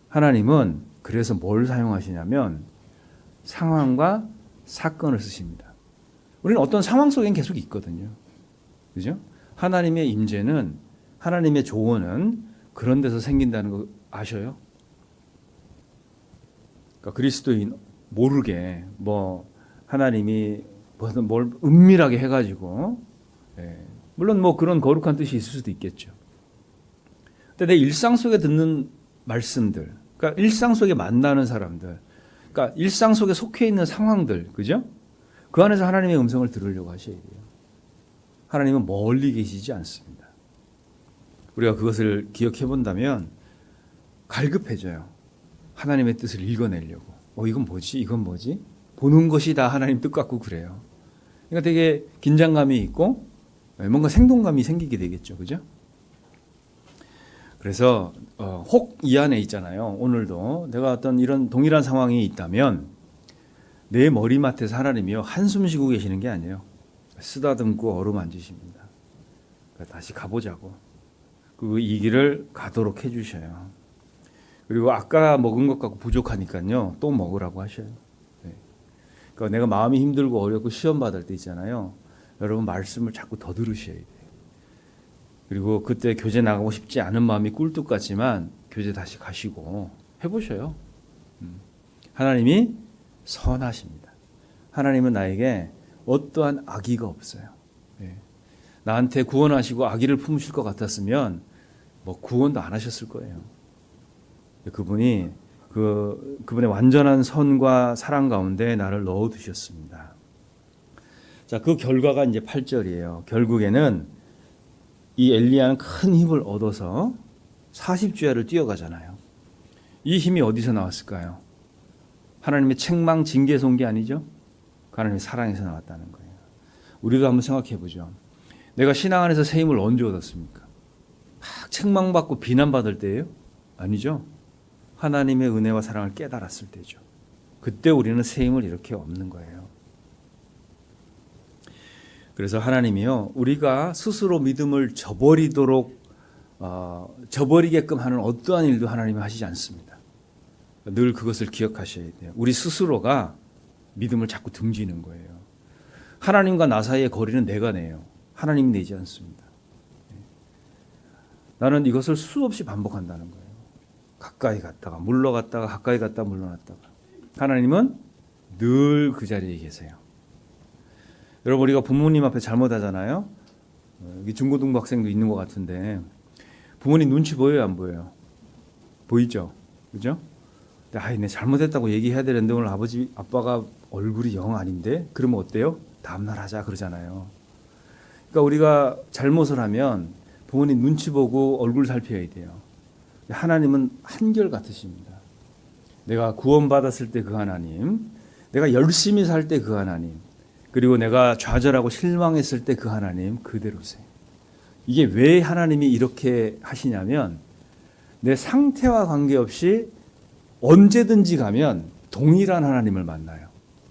하나님은 그래서 뭘 사용하시냐면 상황과 사건을 쓰십니다. 우리는 어떤 상황 속엔 계속 있거든요. 그죠? 하나님의 임재는, 하나님의 조언은 그런 데서 생긴다는 거 아셔요? 그러니까 그리스도인 모르게 뭐 하나님이 뭘 은밀하게 해가지고, 물론 뭐 그런 거룩한 뜻이 있을 수도 있겠죠. 근데 내 일상 속에 듣는 말씀들, 그러니까 일상 속에 만나는 사람들, 그러니까 일상 속에 속해 있는 상황들, 그죠? 그 안에서 하나님의 음성을 들으려고 하셔야 돼요. 하나님은 멀리 계시지 않습니다. 우리가 그것을 기억해 본다면 갈급해져요. 하나님의 뜻을 읽어내려고. 이건 뭐지? 이건 뭐지? 보는 것이 다 하나님 뜻 같고 그래요. 그러니까 되게 긴장감이 있고 뭔가 생동감이 생기게 되겠죠. 그죠? 그래서 혹 이 안에 있잖아요. 오늘도 내가 어떤 이런 동일한 상황이 있다면 내 머리맡에서 하나님이요, 한숨 쉬고 계시는 게 아니에요. 쓰다듬고 어루만지십니다. 그러니까 다시 가보자고. 이 길을 가도록 해주셔요. 그리고 아까 먹은 것 갖고 부족하니까요, 또 먹으라고 하셔요. 그러니까 내가 마음이 힘들고 어렵고 시험 받을 때 있잖아요. 여러분 말씀을 자꾸 더 들으셔야 돼요. 그리고 그때 교제 나가고 싶지 않은 마음이 꿀뚝 같지만 교제 다시 가시고 해보셔요. 하나님이 선하십니다. 하나님은 나에게 어떠한 악의가 없어요. 나한테 구원하시고 악의를 품으실 것 같았으면 뭐 구원도 안 하셨을 거예요. 그분이 그분의 완전한 선과 사랑 가운데 나를 넣어 두셨습니다. 자, 그 결과가 이제 8절이에요. 결국에는 이 엘리야는 큰 힘을 얻어서 40주야를 뛰어가잖아요. 이 힘이 어디서 나왔을까요? 하나님의 책망, 징계, 손게 아니죠? 하나님의 사랑에서 나왔다는 거예요. 우리도 한번 생각해 보죠. 내가 신앙 안에서 새 힘을 언제 얻었습니까? 막 책망받고 비난받을 때예요? 아니죠. 하나님의 은혜와 사랑을 깨달았을 때죠. 그때 우리는 새 힘을 이렇게 얻는 거예요. 그래서 하나님이요, 우리가 스스로 믿음을 저버리게끔 하는 어떠한 일도 하나님은 하시지 않습니다. 늘 그것을 기억하셔야 돼요. 우리 스스로가 믿음을 자꾸 등지는 거예요. 하나님과 나 사이의 거리는 내가 내요. 하나님이 내지 않습니다. 나는 이것을 수없이 반복한다는 거예요. 가까이 갔다가 물러갔다가 가까이 갔다가 물러났다가. 하나님은 늘 그 자리에 계세요. 여러분, 우리가 부모님 앞에 잘못하잖아요. 여기 중고등부 학생도 있는 것 같은데 부모님 눈치 보여요, 안 보여요? 보이죠? 그죠? 내 잘못했다고 얘기해야 되는데 오늘 아빠가 얼굴이 영 아닌데? 그러면 어때요? 다음날 하자 그러잖아요. 그러니까 우리가 잘못을 하면 부모님 눈치 보고 얼굴 살펴야 돼요. 하나님은 한결같으십니다. 내가 구원받았을 때 그 하나님, 내가 열심히 살 때 그 하나님, 그리고 내가 좌절하고 실망했을 때 그 하나님 그대로세요. 이게 왜 하나님이 이렇게 하시냐면 내 상태와 관계없이 언제든지 가면 동일한 하나님을 만나요.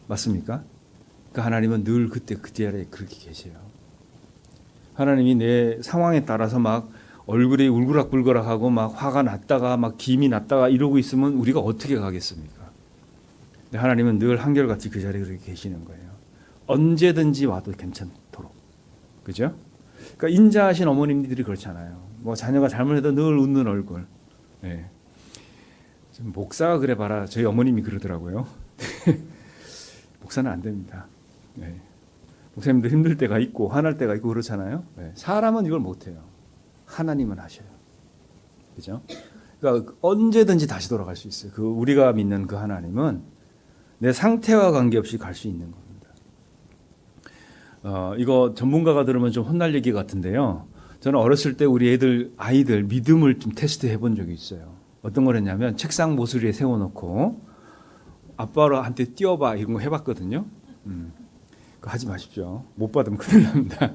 맞습니까? 그 하나님은 늘 그때 그 자리에 그렇게 계세요. 하나님이 내 상황에 따라서 막 얼굴이 울그락불그락하고 막 화가 났다가 막 김이 났다가 이러고 있으면 우리가 어떻게 가겠습니까? 근데 하나님은 늘 한결같이 그 자리에 그렇게 계시는 거예요. 언제든지 와도 괜찮도록. 그죠? 그러니까 인자하신 어머님들이 그렇잖아요. 뭐 자녀가 잘못해도 늘 웃는 얼굴. 네. 목사가 그래 봐라. 저희 어머님이 그러더라고요. 목사는 안 됩니다. 네. 목사님도 힘들 때가 있고 화날 때가 있고 그렇잖아요. 네. 사람은 이걸 못해요. 하나님은 하셔요. 그죠? 그러니까 언제든지 다시 돌아갈 수 있어요. 우리가 믿는 그 하나님은 내 상태와 관계없이 갈 수 있는 겁니다. 이거 전문가가 들으면 좀 혼날 얘기 같은데요. 저는 어렸을 때 우리 아이들 믿음을 좀 테스트 해본 적이 있어요. 어떤 걸 했냐면 책상 모서리에 세워놓고 아빠한테 뛰어봐 이런 거 해봤거든요. 그거 하지 마십시오. 못 받으면 큰일 납니다.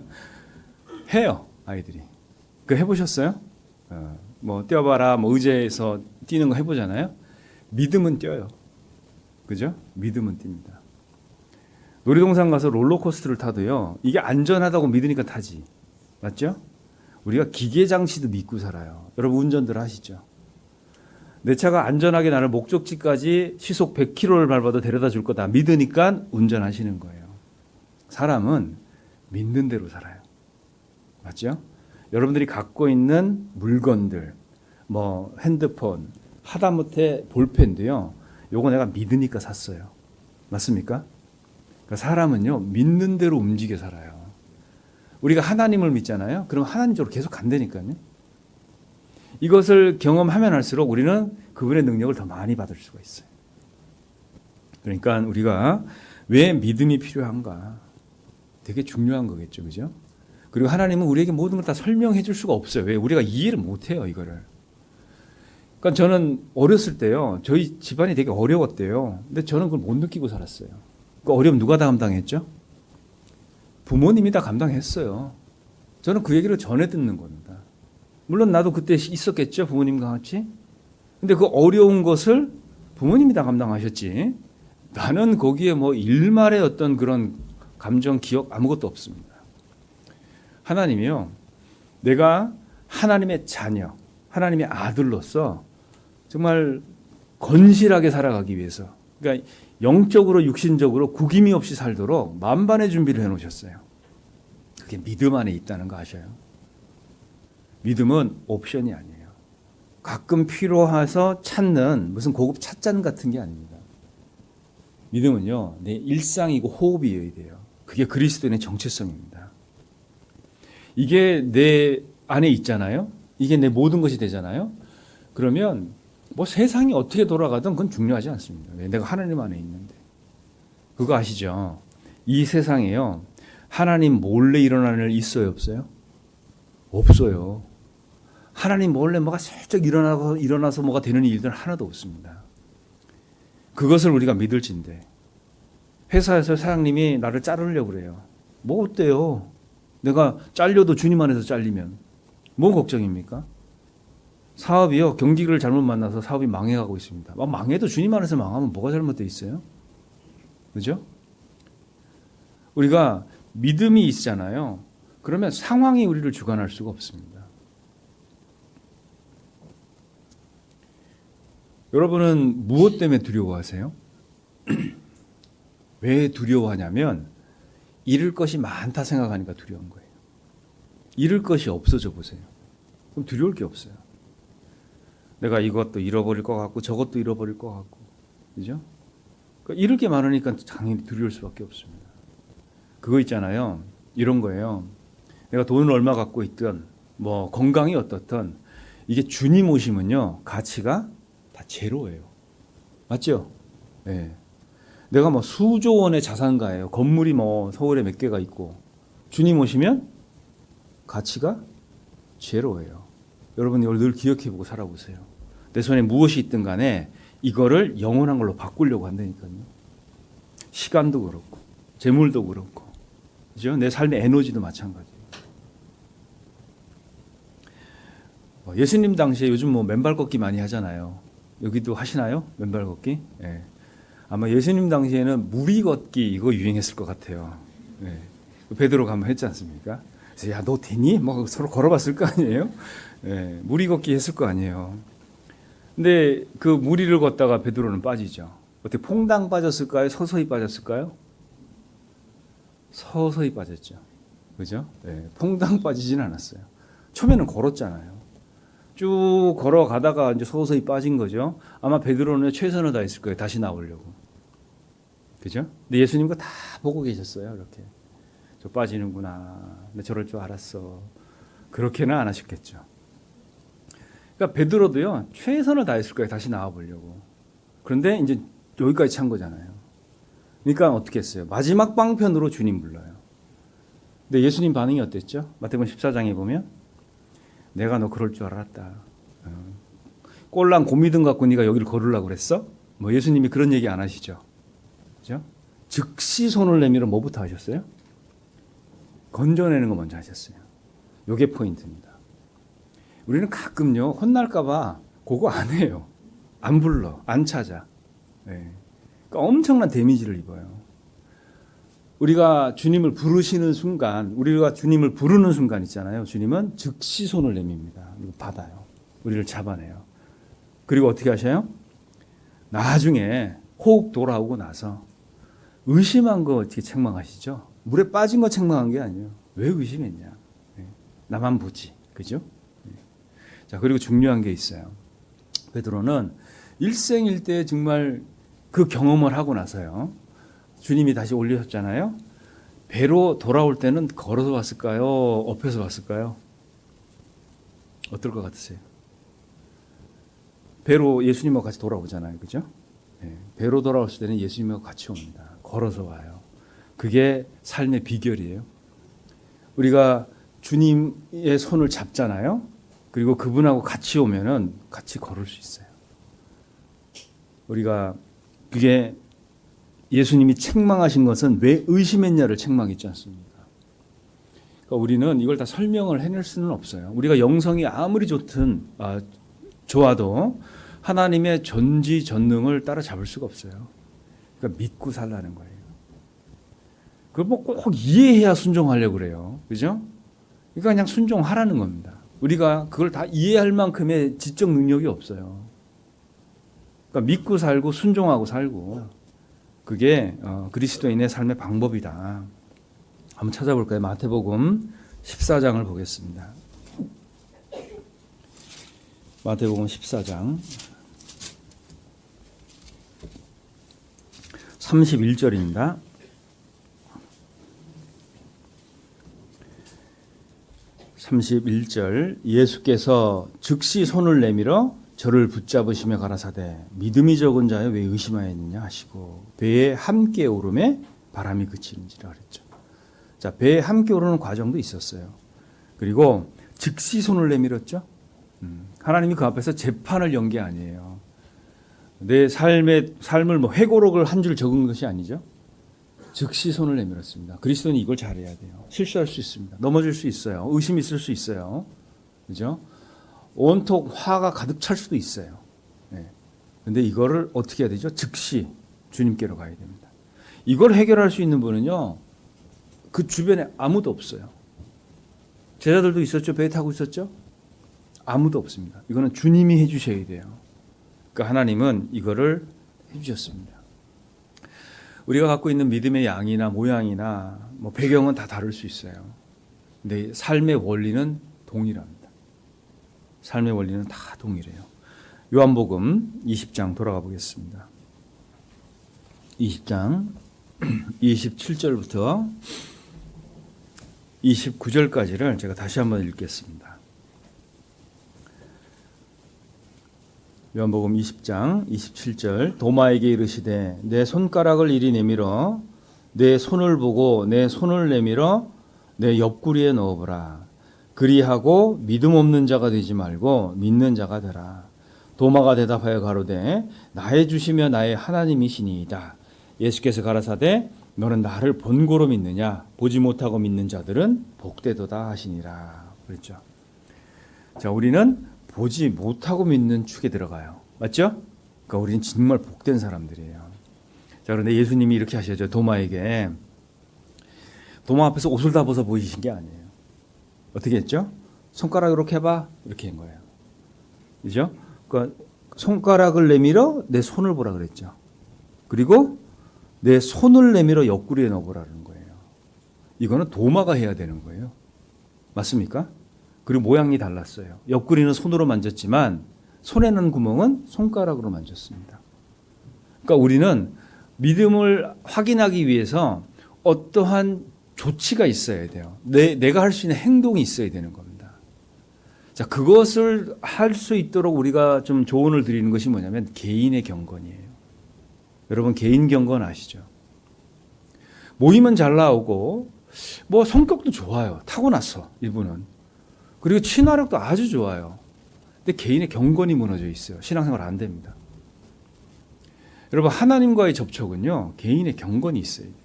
해요, 아이들이. 그거 해보셨어요? 뭐 뛰어봐라, 뭐 의자에서 뛰는 거 해보잖아요. 믿음은 뛰어요. 그죠? 믿음은 뜁니다. 놀이동산 가서 롤러코스터를 타도요, 이게 안전하다고 믿으니까 타지. 맞죠? 우리가 기계 장치도 믿고 살아요. 여러분 운전들 하시죠? 내 차가 안전하게 나를 목적지까지 시속 100km를 밟아도 데려다 줄 거다 믿으니까 운전하시는 거예요. 사람은 믿는 대로 살아요. 맞죠? 여러분들이 갖고 있는 물건들, 뭐 핸드폰, 하다못해 볼펜도요, 요거 내가 믿으니까 샀어요. 맞습니까? 그러니까 사람은요, 믿는 대로 움직여 살아요. 우리가 하나님을 믿잖아요. 그럼 하나님 쪽으로 계속 간다니까요. 이것을 경험하면 할수록 우리는 그분의 능력을 더 많이 받을 수가 있어요. 그러니까 우리가 왜 믿음이 필요한가? 되게 중요한 거겠죠. 그죠? 그리고 하나님은 우리에게 모든 걸 다 설명해 줄 수가 없어요. 왜? 우리가 이해를 못 해요, 이거를. 그러니까 저는 어렸을 때요, 저희 집안이 되게 어려웠대요. 근데 저는 그걸 못 느끼고 살았어요. 그 어려움 누가 다 감당했죠? 부모님이 다 감당했어요. 저는 그 얘기를 전해 듣는 겁니다. 물론 나도 그때 있었겠죠, 부모님과 같이. 근데 그 어려운 것을 부모님이 다 감당하셨지. 나는 거기에 뭐 일말의 어떤 그런 감정, 기억 아무것도 없습니다. 하나님이요, 내가 하나님의 자녀, 하나님의 아들로서 정말 건실하게 살아가기 위해서, 그러니까 영적으로 육신적으로 구김이 없이 살도록 만반의 준비를 해놓으셨어요. 그게 믿음 안에 있다는 거 아셔요? 믿음은 옵션이 아니에요. 가끔 필요해서 찾는 무슨 고급 찻잔 같은 게 아닙니다. 믿음은요, 내 일상이고 호흡이어야 돼요. 그게 그리스도인의 정체성입니다. 이게 내 안에 있잖아요. 이게 내 모든 것이 되잖아요. 그러면 뭐 세상이 어떻게 돌아가든 그건 중요하지 않습니다. 왜? 내가 하나님 안에 있는데. 그거 아시죠? 이 세상에요, 하나님 몰래 일어나는 일 있어요, 없어요? 없어요. 하나님 몰래 뭐가 슬쩍 일어나서 뭐가 되는 일들은 하나도 없습니다. 그것을 우리가 믿을진데, 회사에서 사장님이 나를 자르려고 그래요. 뭐 어때요? 내가 잘려도 주님 안에서 잘리면. 뭐 걱정입니까? 사업이요. 경기를 잘못 만나서 사업이 망해가고 있습니다. 망해도 주님 안에서 망하면 뭐가 잘못되어 있어요? 그죠? 우리가 믿음이 있잖아요. 그러면 상황이 우리를 주관할 수가 없습니다. 여러분은 무엇 때문에 두려워하세요? 왜 두려워하냐면 잃을 것이 많다 생각하니까 두려운 거예요. 잃을 것이 없어져 보세요. 그럼 두려울 게 없어요. 내가 이것도 잃어버릴 것 같고 저것도 잃어버릴 것 같고, 그죠? 그러니까 잃을 게 많으니까 당연히 두려울 수밖에 없습니다. 그거 있잖아요. 이런 거예요. 내가 돈을 얼마 갖고 있든 뭐 건강이 어떻든 이게 주님 오시면요 가치가 다 제로예요. 맞죠? 네. 내가 뭐 수조 원의 자산가예요. 건물이 뭐 서울에 몇 개가 있고 주님 오시면 가치가 제로예요. 여러분 이걸 늘 기억해보고 살아보세요. 내 손에 무엇이 있든 간에 이거를 영원한 걸로 바꾸려고 한다니까요. 시간도 그렇고 재물도 그렇고, 그죠? 내 삶의 에너지도 마찬가지예요. 예수님 당시에 요즘 뭐 맨발 걷기 많이 하잖아요. 여기도 하시나요? 맨발 걷기? 네. 아마 예수님 당시에는 무리 걷기 이거 유행했을 것 같아요. 네. 베드로가 한번 했지 않습니까? 그래서 야, 너 되니? 뭐 서로 걸어봤을 거 아니에요? 네. 무리 걷기 했을 거 아니에요. 근데 그 무리를 걷다가 베드로는 빠지죠. 어떻게 퐁당 빠졌을까요? 서서히 빠졌을까요? 서서히 빠졌죠. 그죠? 네. 퐁당 빠지진 않았어요. 처음에는 걸었잖아요. 쭉 걸어가다가 이제 서서히 빠진 거죠. 아마 베드로는 최선을 다했을 거예요. 다시 나오려고. 그죠? 근데 예수님과 다 보고 계셨어요. 이렇게. 저 빠지는구나. 나 저럴 줄 알았어. 그렇게는 안 하셨겠죠. 그러니까 베드로도요. 최선을 다했을 거예요. 다시 나와 보려고. 그런데 이제 여기까지 찬 거잖아요. 그러니까 어떻게 했어요? 마지막 방편으로 주님 불러요. 근데 예수님 반응이 어땠죠? 마태복음 14장에 보면 내가 너 그럴 줄 알았다. 꼴랑 고미등 갖고 네가 여기를 걸으려고 그랬어? 뭐 예수님이 그런 얘기 안 하시죠. 그죠? 즉시 손을 내밀어 뭐부터 하셨어요? 건져내는 거 먼저 하셨어요. 요게 포인트입니다. 우리는 가끔요, 혼날까봐 그거 안 해요. 안 불러, 안 찾아. 네. 그러니까 엄청난 데미지를 입어요. 우리가 주님을 부르시는 순간, 우리가 주님을 부르는 순간 있잖아요. 주님은 즉시 손을 내밉니다. 그리고 받아요. 우리를 잡아내요. 그리고 어떻게 하셔요? 나중에 호흡 돌아오고 나서 의심한 거 어떻게 책망하시죠? 물에 빠진 거 책망한 게 아니에요. 왜 의심했냐? 네. 나만 보지. 그죠? 네. 자, 그리고 중요한 게 있어요. 베드로는 일생일대 정말 그 경험을 하고 나서요. 주님이 다시 올리셨잖아요. 배로 돌아올 때는 걸어서 왔을까요? 업혀서 왔을까요? 어떨 것 같으세요? 배로 예수님하고 같이 돌아오잖아요. 그죠? 네. 배로 돌아왔을 때는 예수님하고 같이 옵니다. 걸어서 와요. 그게 삶의 비결이에요. 우리가 주님의 손을 잡잖아요. 그리고 그분하고 같이 오면은 같이 걸을 수 있어요. 우리가 그게 예수님이 책망하신 것은 왜 의심했냐를 책망했지 않습니까? 그러니까 우리는 이걸 다 설명을 해낼 수는 없어요. 우리가 영성이 아무리 좋아도 하나님의 전지전능을 따라잡을 수가 없어요. 그러니까 믿고 살라는 거예요. 그걸 뭐 꼭 이해해야 순종하려고 그래요. 그죠? 그러니까 그냥 순종하라는 겁니다. 우리가 그걸 다 이해할 만큼의 지적 능력이 없어요. 그러니까 믿고 살고 순종하고 살고 그게 그리스도인의 삶의 방법이다. 한번 찾아볼까요? 마태복음 14장을 보겠습니다. 마태복음 14장 31절입니다. 31절 예수께서 즉시 손을 내밀어 저를 붙잡으시며 가라사대 믿음이 적은 자여 왜 의심하였느냐 하시고 배에 함께 오름에 바람이 그치는지라 그랬죠. 자, 배에 함께 오르는 과정도 있었어요. 그리고 즉시 손을 내밀었죠. 하나님이 그 앞에서 재판을 연 게 아니에요. 내 삶을 뭐 회고록을 한 줄 적은 것이 아니죠. 즉시 손을 내밀었습니다. 그리스도는 이걸 잘해야 돼요. 실수할 수 있습니다. 넘어질 수 있어요. 의심 있을 수 있어요. 그죠? 온통 화가 가득 찰 수도 있어요. 근데 이거를 어떻게 해야 되죠? 즉시 주님께로 가야 됩니다. 이걸 해결할 수 있는 분은요, 그 주변에 아무도 없어요. 제자들도 있었죠? 배 타고 있었죠? 아무도 없습니다. 이거는 주님이 해주셔야 돼요. 그러니까 하나님은 이거를 해주셨습니다. 우리가 갖고 있는 믿음의 양이나 모양이나 뭐 배경은 다 다를 수 있어요. 근데 삶의 원리는 동일합니다. 삶의 원리는 다 동일해요. 요한복음 20장 돌아가 보겠습니다. 20장 27절부터 29절까지를 제가 다시 한번 읽겠습니다. 요한복음 20장 27절 도마에게 이르시되 내 손가락을 이리 내밀어 내 손을 보고 내 손을 내밀어 내 옆구리에 넣어보라. 그리하고 믿음 없는 자가 되지 말고 믿는 자가 되라. 도마가 대답하여 가로되 나의 주시며 나의 하나님이시니이다. 예수께서 가라사대 너는 나를 본고로 믿느냐 보지 못하고 믿는 자들은 복되도다 하시니라. 그랬죠. 자, 우리는 보지 못하고 믿는 축에 들어가요. 맞죠? 그러니까 우리는 정말 복된 사람들이에요. 자, 그런데 예수님이 이렇게 하셔죠. 도마에게. 도마 앞에서 옷을 다 벗어 보이신 게 아니에요. 어떻게 했죠? 손가락 이렇게 해봐. 이렇게 한 거예요. 그죠? 그러니까 손가락을 내밀어 내 손을 보라 그랬죠. 그리고 내 손을 내밀어 옆구리에 넣어보라는 거예요. 이거는 도마가 해야 되는 거예요. 맞습니까? 그리고 모양이 달랐어요. 옆구리는 손으로 만졌지만 손에 난 구멍은 손가락으로 만졌습니다. 그러니까 우리는 믿음을 확인하기 위해서 어떠한 조치가 있어야 돼요. 내가 할 수 있는 행동이 있어야 되는 겁니다. 자, 그것을 할 수 있도록 우리가 좀 조언을 드리는 것이 뭐냐면 개인의 경건이에요. 여러분 개인 경건 아시죠? 모임은 잘 나오고 뭐 성격도 좋아요. 타고났어 이분은. 그리고 친화력도 아주 좋아요. 근데 개인의 경건이 무너져 있어요. 신앙생활 안 됩니다. 여러분 하나님과의 접촉은요 개인의 경건이 있어야 돼요.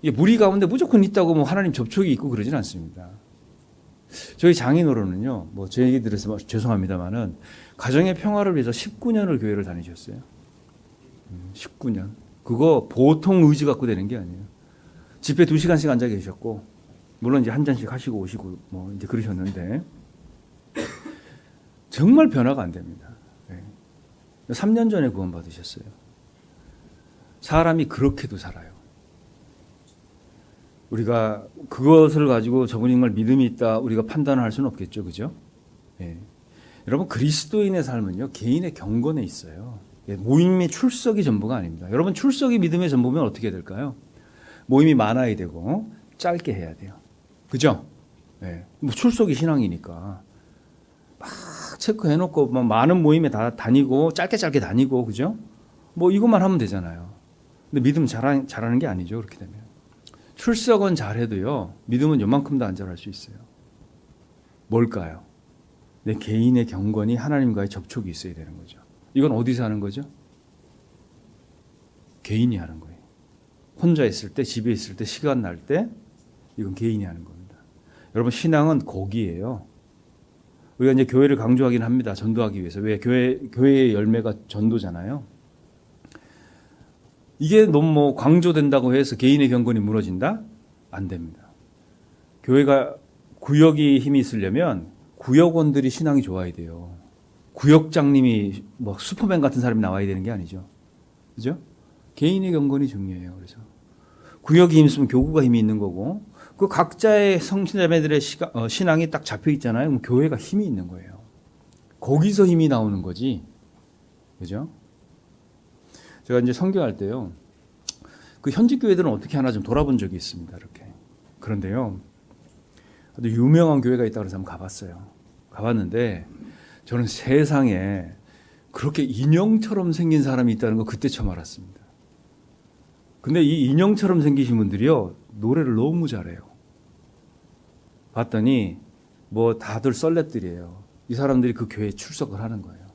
이게 무리 가운데 무조건 있다고 뭐 하나님 접촉이 있고 그러진 않습니다. 저희 장인어른은요, 뭐 제 얘기 들어서 죄송합니다만은 가정의 평화를 위해서 19년을 교회를 다니셨어요. 19년. 그거 보통 의지 갖고 되는 게 아니에요. 집회 2시간씩 앉아 계셨고, 물론 이제 한 잔씩 하시고 오시고 뭐 이제 그러셨는데 정말 변화가 안 됩니다. 3년 전에 구원 받으셨어요. 사람이 그렇게도 살아요. 우리가 그것을 가지고 저분이 정말 믿음이 있다 우리가 판단을 할 수는 없겠죠. 그죠? 예. 여러분 그리스도인의 삶은요 개인의 경건에 있어요. 모임의 출석이 전부가 아닙니다. 여러분 출석이 믿음의 전부면 어떻게 해야 될까요? 모임이 많아야 되고 짧게 해야 돼요. 그죠? 예. 뭐 출석이 신앙이니까 막 체크해놓고 막 많은 모임에 다 다니고 짧게 다니고 그죠? 뭐 이것만 하면 되잖아요. 근데 믿음 잘하는 게 아니죠. 그렇게 되면. 출석은 잘해도요. 믿음은 요만큼도 안 잘할 수 있어요. 뭘까요? 내 개인의 경건이 하나님과의 접촉이 있어야 되는 거죠. 이건 어디서 하는 거죠? 개인이 하는 거예요. 혼자 있을 때, 집에 있을 때, 시간 날 때 이건 개인이 하는 겁니다. 여러분 신앙은 거기예요. 우리가 이제 교회를 강조하긴 합니다. 전도하기 위해서. 왜 교회의 열매가 전도잖아요. 이게 너무 뭐 강조된다고 해서 개인의 경건이 무너진다? 안 됩니다. 교회가 구역이 힘이 있으려면 구역원들이 신앙이 좋아야 돼요. 구역장님이 뭐 슈퍼맨 같은 사람이 나와야 되는 게 아니죠. 그죠? 개인의 경건이 중요해요. 그래서 구역이 힘 있으면 교구가 힘이 있는 거고 그 각자의 성신자매들의 신앙이 딱 잡혀 있잖아요. 그럼 교회가 힘이 있는 거예요. 거기서 힘이 나오는 거지. 그죠? 제가 이제 선교할 때요. 그 현지 교회들은 어떻게 하나 좀 돌아본 적이 있습니다. 이렇게. 그런데요. 아주 유명한 교회가 있다고 해서 한번 가봤어요. 가봤는데 저는 세상에 그렇게 인형처럼 생긴 사람이 있다는 거 그때 처음 알았습니다. 근데 이 인형처럼 생기신 분들이요. 노래를 너무 잘해요. 봤더니 뭐 다들 썰렛들이에요. 이 사람들이 그 교회에 출석을 하는 거예요.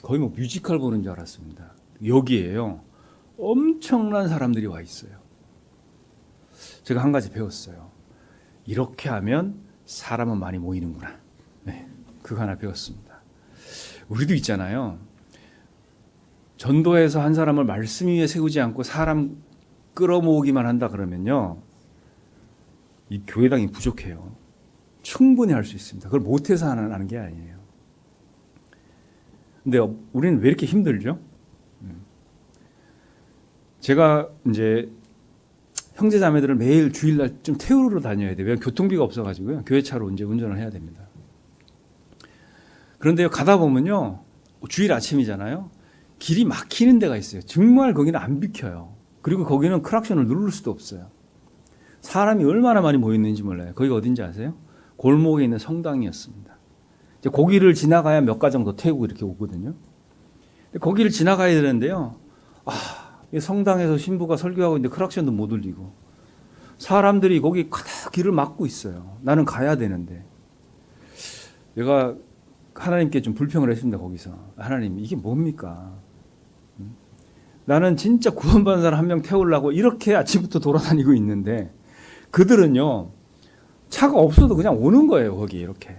거의 뭐 뮤지컬 보는 줄 알았습니다. 여기에요. 엄청난 사람들이 와 있어요. 제가 한 가지 배웠어요. 이렇게 하면 사람은 많이 모이는구나. 네. 그거 하나 배웠습니다. 우리도 있잖아요. 전도해서 한 사람을 말씀 위에 세우지 않고 사람 끌어모으기만 한다 그러면요, 이 교회당이 부족해요. 충분히 할 수 있습니다. 그걸 못해서 하는 게 아니에요. 근데 우리는 왜 이렇게 힘들죠? 제가 이제 형제 자매들을 매일 주일날 좀 태우러 다녀야 돼요. 왜냐하면 교통비가 없어가지고요. 교회 차로 이제 운전을 해야 됩니다. 그런데 가다 보면요, 주일 아침이잖아요. 길이 막히는 데가 있어요. 정말 거기는 안 비켜요. 그리고 거기는 크락션을 누를 수도 없어요. 사람이 얼마나 많이 모였는지 몰라요. 거기가 어딘지 아세요? 골목에 있는 성당이었습니다. 이제 거기를 지나가야 몇 가정 더 태우고 이렇게 오거든요. 거기를 지나가야 되는데요. 이 성당에서 신부가 설교하고 있는데 크락션도 못 울리고 사람들이 거기 가득 길을 막고 있어요. 나는 가야 되는데. 내가 하나님께 좀 불평을 했습니다. 거기서. 하나님, 이게 뭡니까? 나는 진짜 구원받은 사람 한 명 태우려고 이렇게 아침부터 돌아다니고 있는데 그들은요, 차가 없어도 그냥 오는 거예요. 거기 이렇게.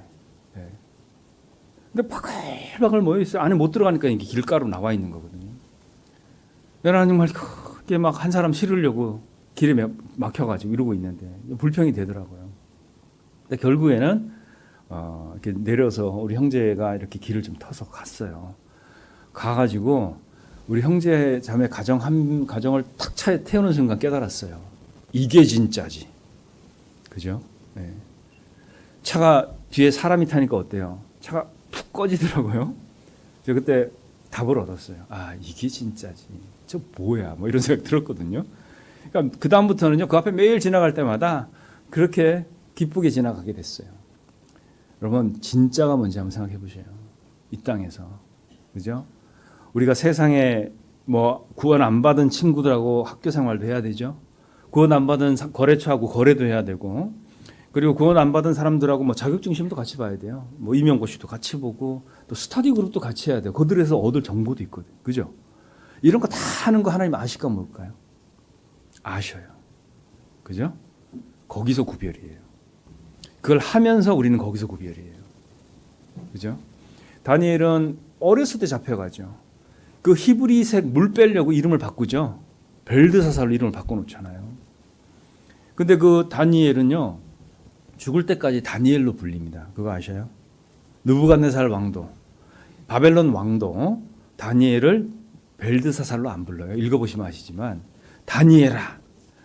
근데 바글바글 모여있어요. 안에 못 들어가니까 이게 길가로 나와 있는 거거든요. 하나님 말 크게 막 한 사람 실으려고 길에 막혀가지고 이러고 있는데 불평이 되더라고요. 근데 결국에는 이렇게 내려서 우리 형제가 이렇게 길을 좀 터서 갔어요. 가가지고 우리 형제 자매 한 가정을 탁 차에 태우는 순간 깨달았어요. 이게 진짜지. 그죠? 네. 차가 뒤에 사람이 타니까 어때요? 차가 푹 꺼지더라고요. 저 그때 답을 얻었어요. 이게 진짜지. 저 뭐야? 뭐 이런 생각 들었거든요. 그러니까 그 다음부터는요, 그 앞에 매일 지나갈 때마다 그렇게 기쁘게 지나가게 됐어요. 여러분, 진짜가 뭔지 한번 생각해 보세요. 이 땅에서. 그죠? 우리가 세상에 뭐 구원 안 받은 친구들하고 학교 생활도 해야 되죠. 구원 안 받은 거래처하고 거래도 해야 되고, 그리고 구원 안 받은 사람들하고 뭐 자격증 시험도 같이 봐야 돼요. 뭐 임용고시도 같이 보고, 또 스터디 그룹도 같이 해야 돼요. 그들에서 얻을 정보도 있거든요. 그죠? 이런 거 다 하는 거 하나님 아실까 뭘까요? 아셔요. 그죠? 거기서 구별이에요. 그걸 하면서 우리는 거기서 구별이에요. 그죠? 다니엘은 어렸을 때 잡혀가죠. 그 히브리색 물 빼려고 이름을 바꾸죠. 벨드사살로 이름을 바꿔놓잖아요. 근데 그 다니엘은요, 죽을 때까지 다니엘로 불립니다. 그거 아셔요? 느부갓네살 왕도, 바벨론 왕도 다니엘을 벨드사살로 안 불러요. 읽어보시면 아시지만, 다니엘아,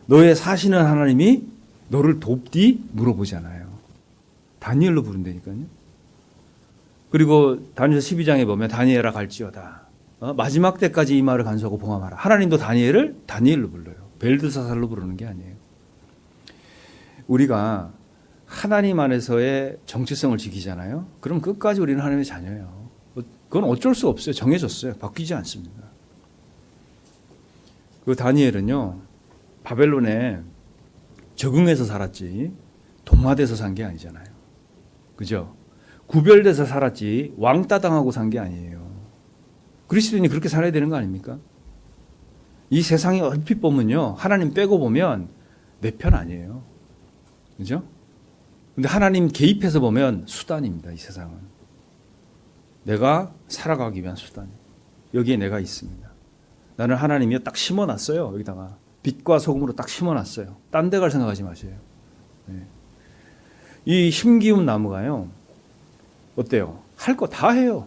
너의 사시는 하나님이 너를 돕디 물어보잖아요. 다니엘로 부른다니까요. 그리고 다니엘서 12장에 보면 다니엘아 갈지어다. 마지막 때까지 이 말을 간수하고 봉함하라. 하나님도 다니엘을 다니엘로 불러요. 벨드사살로 부르는 게 아니에요. 우리가 하나님 안에서의 정체성을 지키잖아요. 그럼 끝까지 우리는 하나님의 자녀예요. 그건 어쩔 수 없어요. 정해졌어요. 바뀌지 않습니다. 그 다니엘은요, 바벨론에 적응해서 살았지 동화돼서 산 게 아니잖아요. 그죠? 구별돼서 살았지 왕따 당하고 산 게 아니에요. 그리스도인이 그렇게 살아야 되는 거 아닙니까? 이 세상이 얼핏 보면요, 하나님 빼고 보면 내 편 아니에요. 그죠? 근데 하나님 개입해서 보면 수단입니다. 이 세상은. 내가 살아가기 위한 수단. 여기에 내가 있습니다. 나는 하나님이 딱 심어놨어요. 여기다가 빛과 소금으로 딱 심어놨어요. 딴 데 갈 생각하지 마세요. 네. 이 힘기운 나무가요, 어때요? 할 거 다 해요.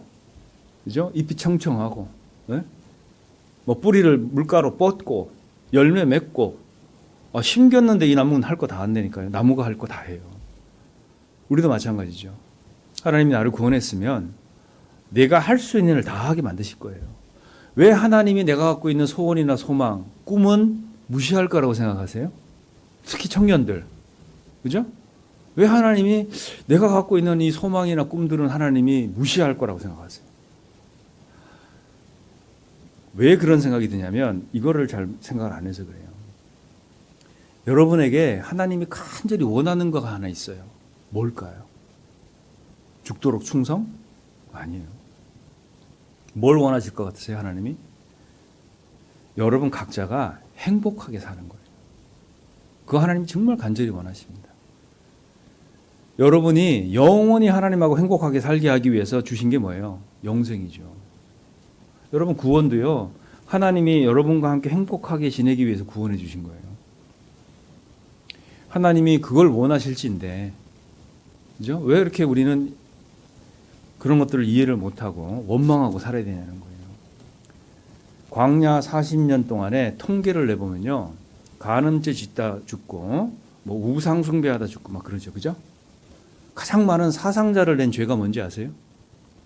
그죠? 잎이 청청하고, 네? 뭐 뿌리를 물가로 뻗고, 열매 맺고, 심겼는데 이 나무는 할 거 다 한다니까요. 나무가 할 거 다 해요. 우리도 마찬가지죠. 하나님이 나를 구원했으면 내가 할 수 있는 일을 다 하게 만드실 거예요. 왜 하나님이 내가 갖고 있는 소원이나 소망, 꿈은 무시할 거라고 생각하세요? 특히 청년들. 그죠? 왜 하나님이 내가 갖고 있는 이 소망이나 꿈들은 하나님이 무시할 거라고 생각하세요? 왜 그런 생각이 드냐면 이거를 잘 생각을 안 해서 그래요. 여러분에게 하나님이 간절히 원하는 거가 하나 있어요. 뭘까요? 죽도록 충성? 아니에요. 뭘 원하실 것 같으세요, 하나님이? 여러분 각자가 행복하게 사는 거예요. 그거 하나님이 정말 간절히 원하십니다. 여러분이 영원히 하나님하고 행복하게 살게 하기 위해서 주신 게 뭐예요? 영생이죠. 여러분 구원도요. 하나님이 여러분과 함께 행복하게 지내기 위해서 구원해 주신 거예요. 하나님이 그걸 원하실지인데, 그죠? 왜 이렇게 우리는 그런 것들을 이해를 못하고 원망하고 살아야 되냐는 거예요. 광야 40년 동안에 통계를 내보면요. 간음죄 짓다 죽고, 뭐 우상 숭배하다 죽고 막 그러죠. 그죠? 가장 많은 사상자를 낸 죄가 뭔지 아세요?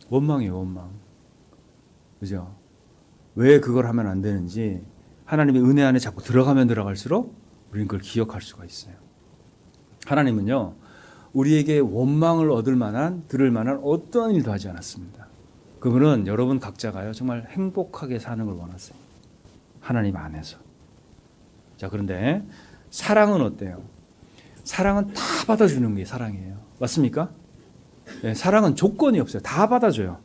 원망이에요, 원망. 그죠? 왜 그걸 하면 안 되는지 하나님의 은혜 안에 자꾸 들어가면 들어갈수록 우리는 그걸 기억할 수가 있어요. 하나님은요, 우리에게 원망을 얻을 만한, 들을 만한 어떠한 일도 하지 않았습니다. 그분은 여러분 각자가요, 정말 행복하게 사는 걸 원하세요. 하나님 안에서. 자, 그런데 사랑은 어때요? 사랑은 다 받아주는 게 사랑이에요. 맞습니까? 네, 사랑은 조건이 없어요. 다 받아줘요.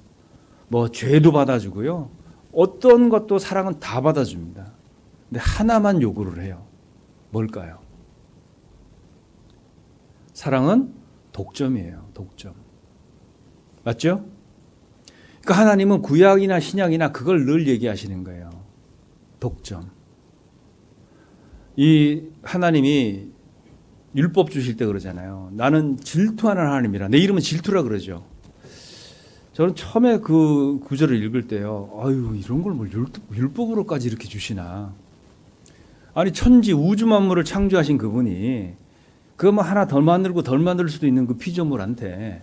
뭐 죄도 받아주고요. 어떤 것도 사랑은 다 받아줍니다. 근데 하나만 요구를 해요. 뭘까요? 사랑은 독점이에요. 독점. 맞죠? 그러니까 하나님은 구약이나 신약이나 그걸 늘 얘기하시는 거예요. 독점. 이 하나님이 율법 주실 때 그러잖아요. 나는 질투하는 하나님이라. 내 이름은 질투라 그러죠. 저는 처음에 그 구절을 읽을 때요. 아유, 이런 걸 뭘 율법으로까지 이렇게 주시나. 아니, 천지 우주 만물을 창조하신 그분이 그거 뭐 하나 덜 만들고 덜 만들 수도 있는 그 피조물한테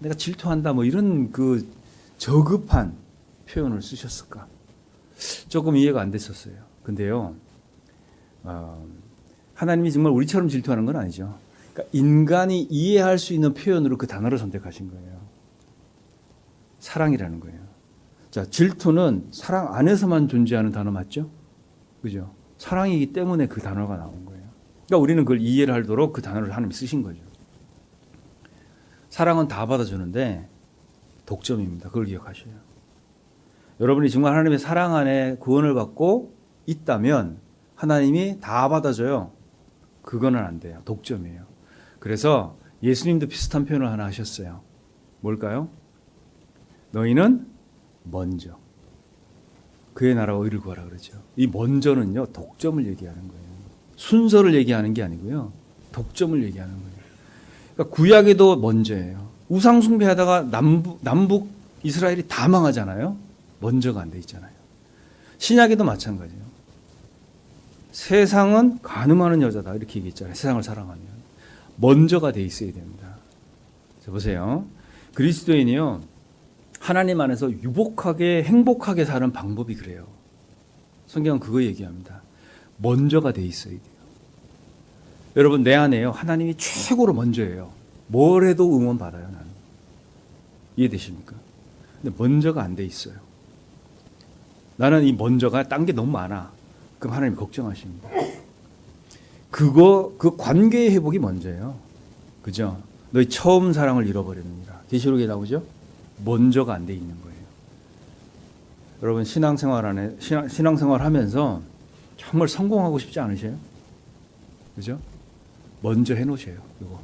내가 질투한다 뭐 이런 그 저급한 표현을 쓰셨을까? 조금 이해가 안 됐었어요. 근데요, 하나님이 정말 우리처럼 질투하는 건 아니죠. 그러니까 인간이 이해할 수 있는 표현으로 그 단어를 선택하신 거예요. 사랑이라는 거예요. 자, 질투는 사랑 안에서만 존재하는 단어 맞죠? 그죠? 사랑이기 때문에 그 단어가 나온 거예요. 그러니까 우리는 그걸 이해를 하도록 그 단어를 하나님이 쓰신 거죠. 사랑은 다 받아주는데 독점입니다. 그걸 기억하셔요. 여러분이 정말 하나님의 사랑 안에 구원을 받고 있다면 하나님이 다 받아줘요. 그거는 안 돼요. 독점이에요. 그래서 예수님도 비슷한 표현을 하나 하셨어요. 뭘까요? 너희는 먼저 그의 나라와 의를 구하라 그러죠. 이 먼저는요, 독점을 얘기하는 거예요. 순서를 얘기하는 게 아니고요, 독점을 얘기하는 거예요. 그러니까 구약에도 먼저예요. 우상 숭배하다가 남북 이스라엘이 다 망하잖아요. 먼저가 안 돼 있잖아요. 신약에도 마찬가지예요. 세상은 간음하는 여자다 이렇게 얘기했잖아요. 세상을 사랑하면 먼저가 돼 있어야 됩니다. 자, 보세요. 그리스도인이요, 하나님 안에서 유복하게 행복하게 사는 방법이 그래요. 성경은 그거 얘기합니다. 먼저가 돼 있어야 돼요. 여러분, 내 안에요, 하나님이 최고로 먼저예요. 뭘 해도 응원 받아요. 나는. 이해되십니까? 근데 먼저가 안 돼 있어요. 나는 이 먼저가 딴 게 너무 많아. 그럼 하나님 걱정하십니다. 그 관계의 회복이 먼저예요. 그죠? 너희 처음 사랑을 잃어버렸느니라. 계시록에 나오죠? 먼저가 안 돼 있는 거예요. 여러분, 신앙생활 하면서 정말 성공하고 싶지 않으세요? 그죠? 먼저 해놓으셔요. 이거.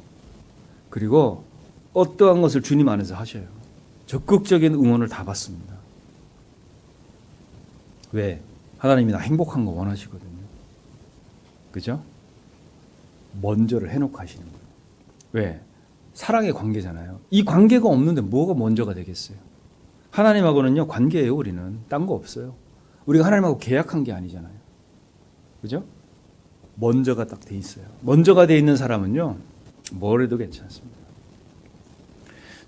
그리고 어떠한 것을 주님 안에서 하셔요. 적극적인 응원을 다 받습니다. 왜? 하나님이 나 행복한 거 원하시거든요. 그죠? 먼저를 해놓고 하시는 거예요. 왜? 사랑의 관계잖아요. 이 관계가 없는데 뭐가 먼저가 되겠어요? 하나님하고는요, 관계예요. 우리는 딴 거 없어요. 우리가 하나님하고 계약한 게 아니잖아요. 그죠? 먼저가 딱 돼 있어요. 먼저가 돼 있는 사람은요, 뭘 해도 괜찮습니다.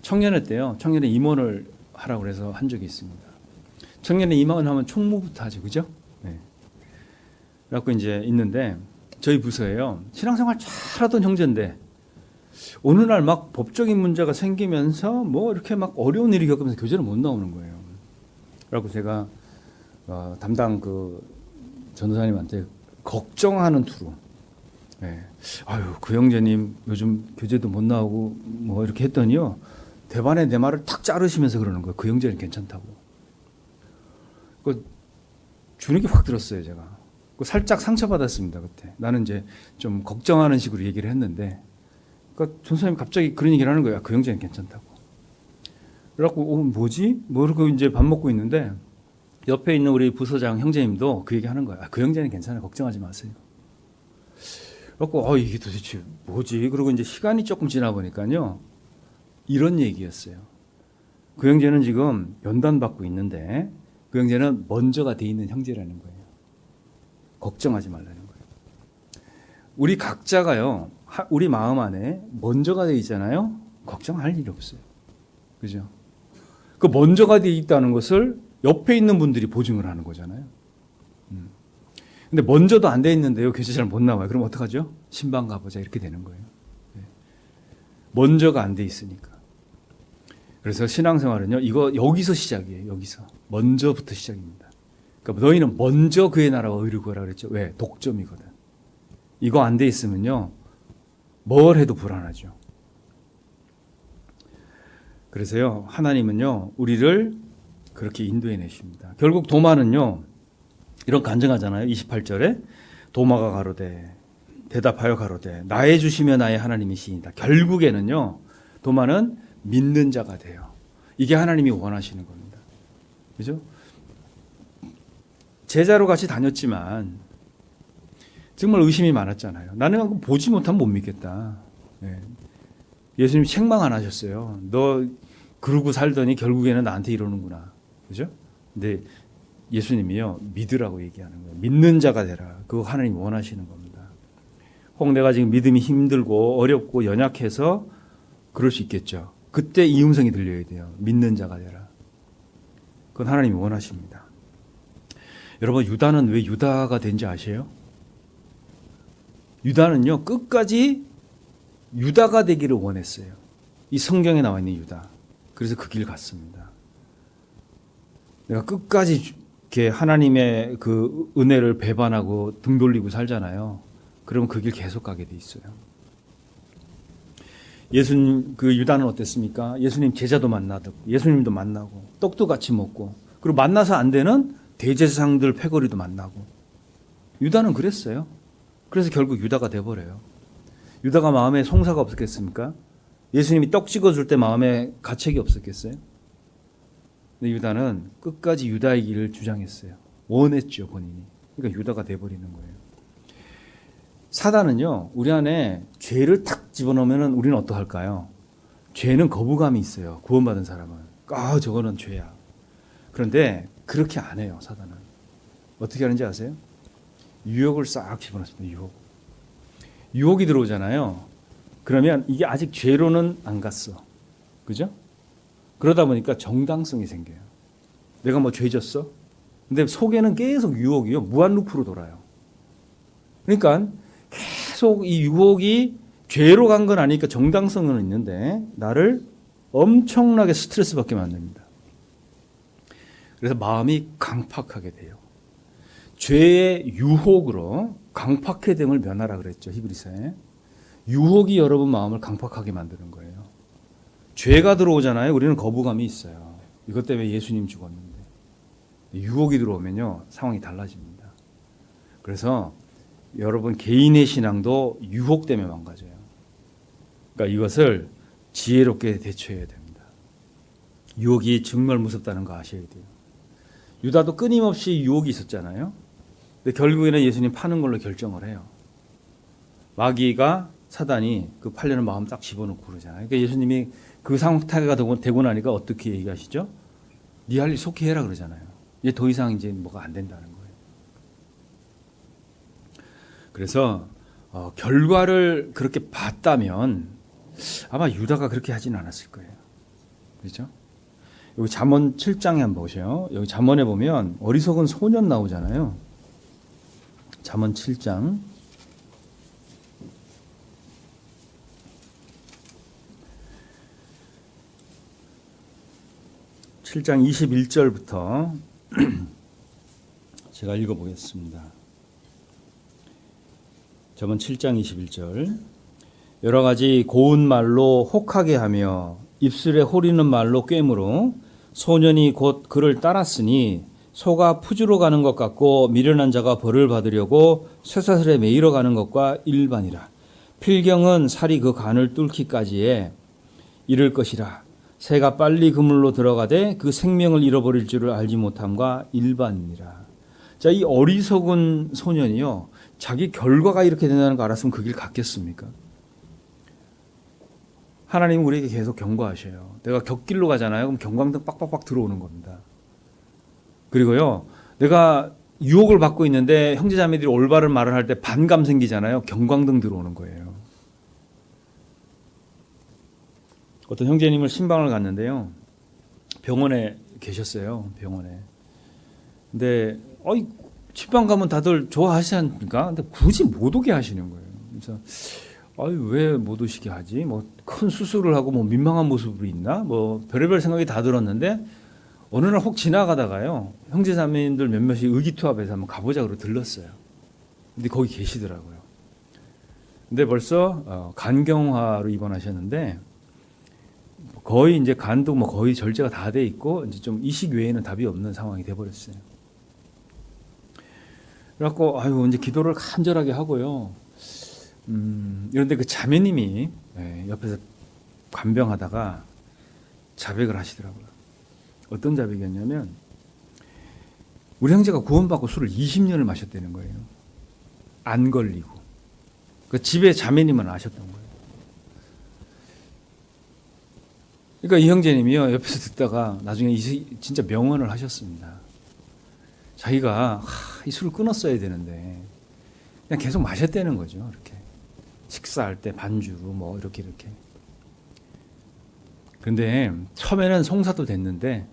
청년회 때요, 청년회 임원을 하라고 그래서 한 적이 있습니다. 청년회 임원 하면 총무부터 하죠. 그죠? 네. 그래갖고 이제 있는데, 저희 부서에요, 신앙생활 잘하던 형제인데, 어느 날 막 법적인 문제가 생기면서 뭐 이렇게 막 어려운 일이 겪으면서 교제를 못 나오는 거예요. 그래갖고 제가 담당 그 전도사님한테 걱정하는 투로, 네. 아유, 그 형제님 요즘 교제도 못 나오고 뭐 이렇게 했더니요, 대반에 내 말을 탁 자르시면서 그러는 거예요. 그 형제는 괜찮다고. 그 주눅이 확 들었어요, 제가. 살짝 상처받았습니다, 그때. 나는 이제 좀 걱정하는 식으로 얘기를 했는데, 그러니까 전사님이 갑자기 그런 얘기를 하는 거야. 그 형제는 괜찮다고. 그래갖고 뭐지? 모르고 이제 밥 먹고 있는데 옆에 있는 우리 부서장 형제님도 그 얘기 하는 거야. 그 형제는 괜찮아요. 걱정하지 마세요. 그래갖고 이게 도대체 뭐지? 그리고 이제 시간이 조금 지나 보니까요. 이런 얘기였어요. 그 형제는 지금 연단 받고 있는데 그 형제는 먼저가 돼 있는 형제라는 거예요. 걱정하지 말라는 거예요. 우리 각자가요. 우리 마음 안에 먼저가 돼 있잖아요. 걱정할 일이 없어요. 그죠? 그 먼저가 돼 있다는 것을 옆에 있는 분들이 보증을 하는 거잖아요. 근데 먼저도 안 돼 있는데요. 교회 잘 못 나와요. 그럼 어떡하죠? 신방 가보자 이렇게 되는 거예요. 먼저가 안 돼 있으니까. 그래서 신앙생활은요. 이거 여기서 시작이에요. 여기서. 먼저부터 시작입니다. 그러니까 너희는 먼저 그의 나라와 의를 구하라 그랬죠. 왜? 독점이거든. 이거 안 돼 있으면요. 뭘 해도 불안하죠. 그래서요. 하나님은요. 우리를 그렇게 인도해 내십니다. 결국 도마는요. 이런 간증하잖아요. 28절에 도마가 가로되 대답하여 가로되 나의 주시며 나의 하나님이시이다. 결국에는요. 도마는 믿는 자가 돼요. 이게 하나님이 원하시는 겁니다. 그죠? 제자로 같이 다녔지만 정말 의심이 많았잖아요. 나는 보지 못하면 못 믿겠다. 예수님 책망 안 하셨어요. 너 그러고 살더니 결국에는 나한테 이러는구나. 그죠? 근데 예수님이요. 믿으라고 얘기하는 거예요. 믿는 자가 되라. 그거 하나님이 원하시는 겁니다. 혹 내가 지금 믿음이 힘들고 어렵고 연약해서 그럴 수 있겠죠. 그때 이 음성이 들려야 돼요. 믿는 자가 되라. 그건 하나님이 원하십니다. 여러분 유다는 왜 유다가 된지 아세요? 유다는요. 끝까지 유다가 되기를 원했어요. 이 성경에 나와 있는 유다. 그래서 그 길 갔습니다. 내가 끝까지 이렇게 하나님의 그 은혜를 배반하고 등 돌리고 살잖아요. 그러면 그 길 계속 가게 돼 있어요. 예수님 그 유다는 어땠습니까? 예수님 제자도 만나고 예수님도 만나고 떡도 같이 먹고 그리고 만나서 안 되는 대제사장들 패거리도 만나고 유다는 그랬어요. 그래서 결국 유다가 돼버려요. 유다가 마음에 송사가 없었겠습니까? 예수님이 떡 찍어줄 때 마음에 가책이 없었겠어요? 근데 유다는 끝까지 유다의 길을 주장했어요. 원했죠, 본인이. 그러니까 유다가 돼버리는 거예요. 사단은요, 우리 안에 죄를 탁 집어넣으면 우리는 어떡할까요? 죄는 거부감이 있어요. 구원받은 사람은. 저거는 죄야. 그런데 그렇게 안 해요, 사단은. 어떻게 하는지 아세요? 유혹을 싹 집어넣습니다, 유혹이 들어오잖아요. 그러면 이게 아직 죄로는 안 갔어. 그죠? 그러다 보니까 정당성이 생겨요. 내가 뭐 죄 졌어? 근데 속에는 계속 유혹이요. 무한 루프로 돌아요. 그러니까 계속 이 유혹이 죄로 간 건 아니니까 정당성은 있는데 나를 엄청나게 스트레스 받게 만듭니다. 그래서 마음이 강팍하게 돼요. 죄의 유혹으로 강팍해됨을 면하라 그랬죠. 히브리서에. 유혹이 여러분 마음을 강팍하게 만드는 거예요. 죄가 들어오잖아요. 우리는 거부감이 있어요. 이것 때문에 예수님 죽었는데. 유혹이 들어오면요. 상황이 달라집니다. 그래서 여러분 개인의 신앙도 유혹 때문에 망가져요. 그러니까 이것을 지혜롭게 대처해야 됩니다. 유혹이 정말 무섭다는 거 아셔야 돼요. 유다도 끊임없이 유혹이 있었잖아요. 근데 결국에는 예수님 파는 걸로 결정을 해요. 마귀가 사단이 그 팔려는 마음 딱 집어넣고 그러잖아요. 그러니까 예수님이 그 상태가 되고 나니까 어떻게 얘기하시죠? 네 할 일 속히 해라 그러잖아요. 이제 더 이상 이제 뭐가 안 된다는 거예요. 그래서 결과를 그렇게 봤다면 아마 유다가 그렇게 하지는 않았을 거예요. 그렇죠? 여기 잠언 7장에 한번 보세요. 여기 잠언에 보면 어리석은 소년 나오잖아요. 잠언 7장. (7장) 21절부터 제가 읽어보겠습니다. 잠언 7장 21절. 여러 가지 고운 말로 혹하게 하며 입술에 호리는 말로 꿰므로 소년이 곧 그를 따랐으니 소가 푸주로 가는 것 같고 미련한 자가 벌을 받으려고 쇠사슬에 매이러 가는 것과 일반이라. 필경은 살이 그 간을 뚫기까지에 이를 것이라. 새가 빨리 그물로 들어가되 그 생명을 잃어버릴 줄을 알지 못함과 일반이니라. 자, 이 어리석은 소년이요, 자기 결과가 이렇게 된다는 거 알았으면 그 길 갔겠습니까? 하나님은 우리에게 계속 경고하셔요. 내가 곁길로 가잖아요. 그럼 경광등 빡빡빡 들어오는 겁니다. 그리고요, 내가 유혹을 받고 있는데 형제자매들이 올바른 말을 할 때 반감 생기잖아요. 경광등 들어오는 거예요. 어떤 형제님을 신방을 갔는데요, 병원에 계셨어요. 병원에. 근데 신방 가면 다들 좋아하시지 않습니까? 근데 굳이 못 오게 하시는 거예요. 그래서 왜 못 오시게 하지? 뭐 큰 수술을 하고 뭐 민망한 모습이 있나? 뭐 별의별 생각이 다 들었는데 어느 날 혹 지나가다가요, 형제자매님들 몇몇이 의기투합해서 한번 가보자 그러고 들렀어요. 근데 거기 계시더라고요. 근데 벌써 간경화로 입원하셨는데 거의 이제 간도 뭐 거의 절제가 다 돼 있고 이제 좀 이식 외에는 답이 없는 상황이 돼 버렸어요. 그래갖고 이제 기도를 간절하게 하고요. 이런데 그 자매님이 옆에서 간병하다가 자백을 하시더라고요. 어떤 자백이었냐면, 우리 형제가 구원받고 술을 20년을 마셨다는 거예요. 안 걸리고. 그 집에 자매님은 아셨던 거예요. 그러니까 이 형제님이요, 옆에서 듣다가 나중에 진짜 명언을 하셨습니다. 자기가 이 술을 끊었어야 되는데 그냥 계속 마셨다는 거죠. 이렇게 식사할 때 반주로 뭐 이렇게. 근데 처음에는 송사도 됐는데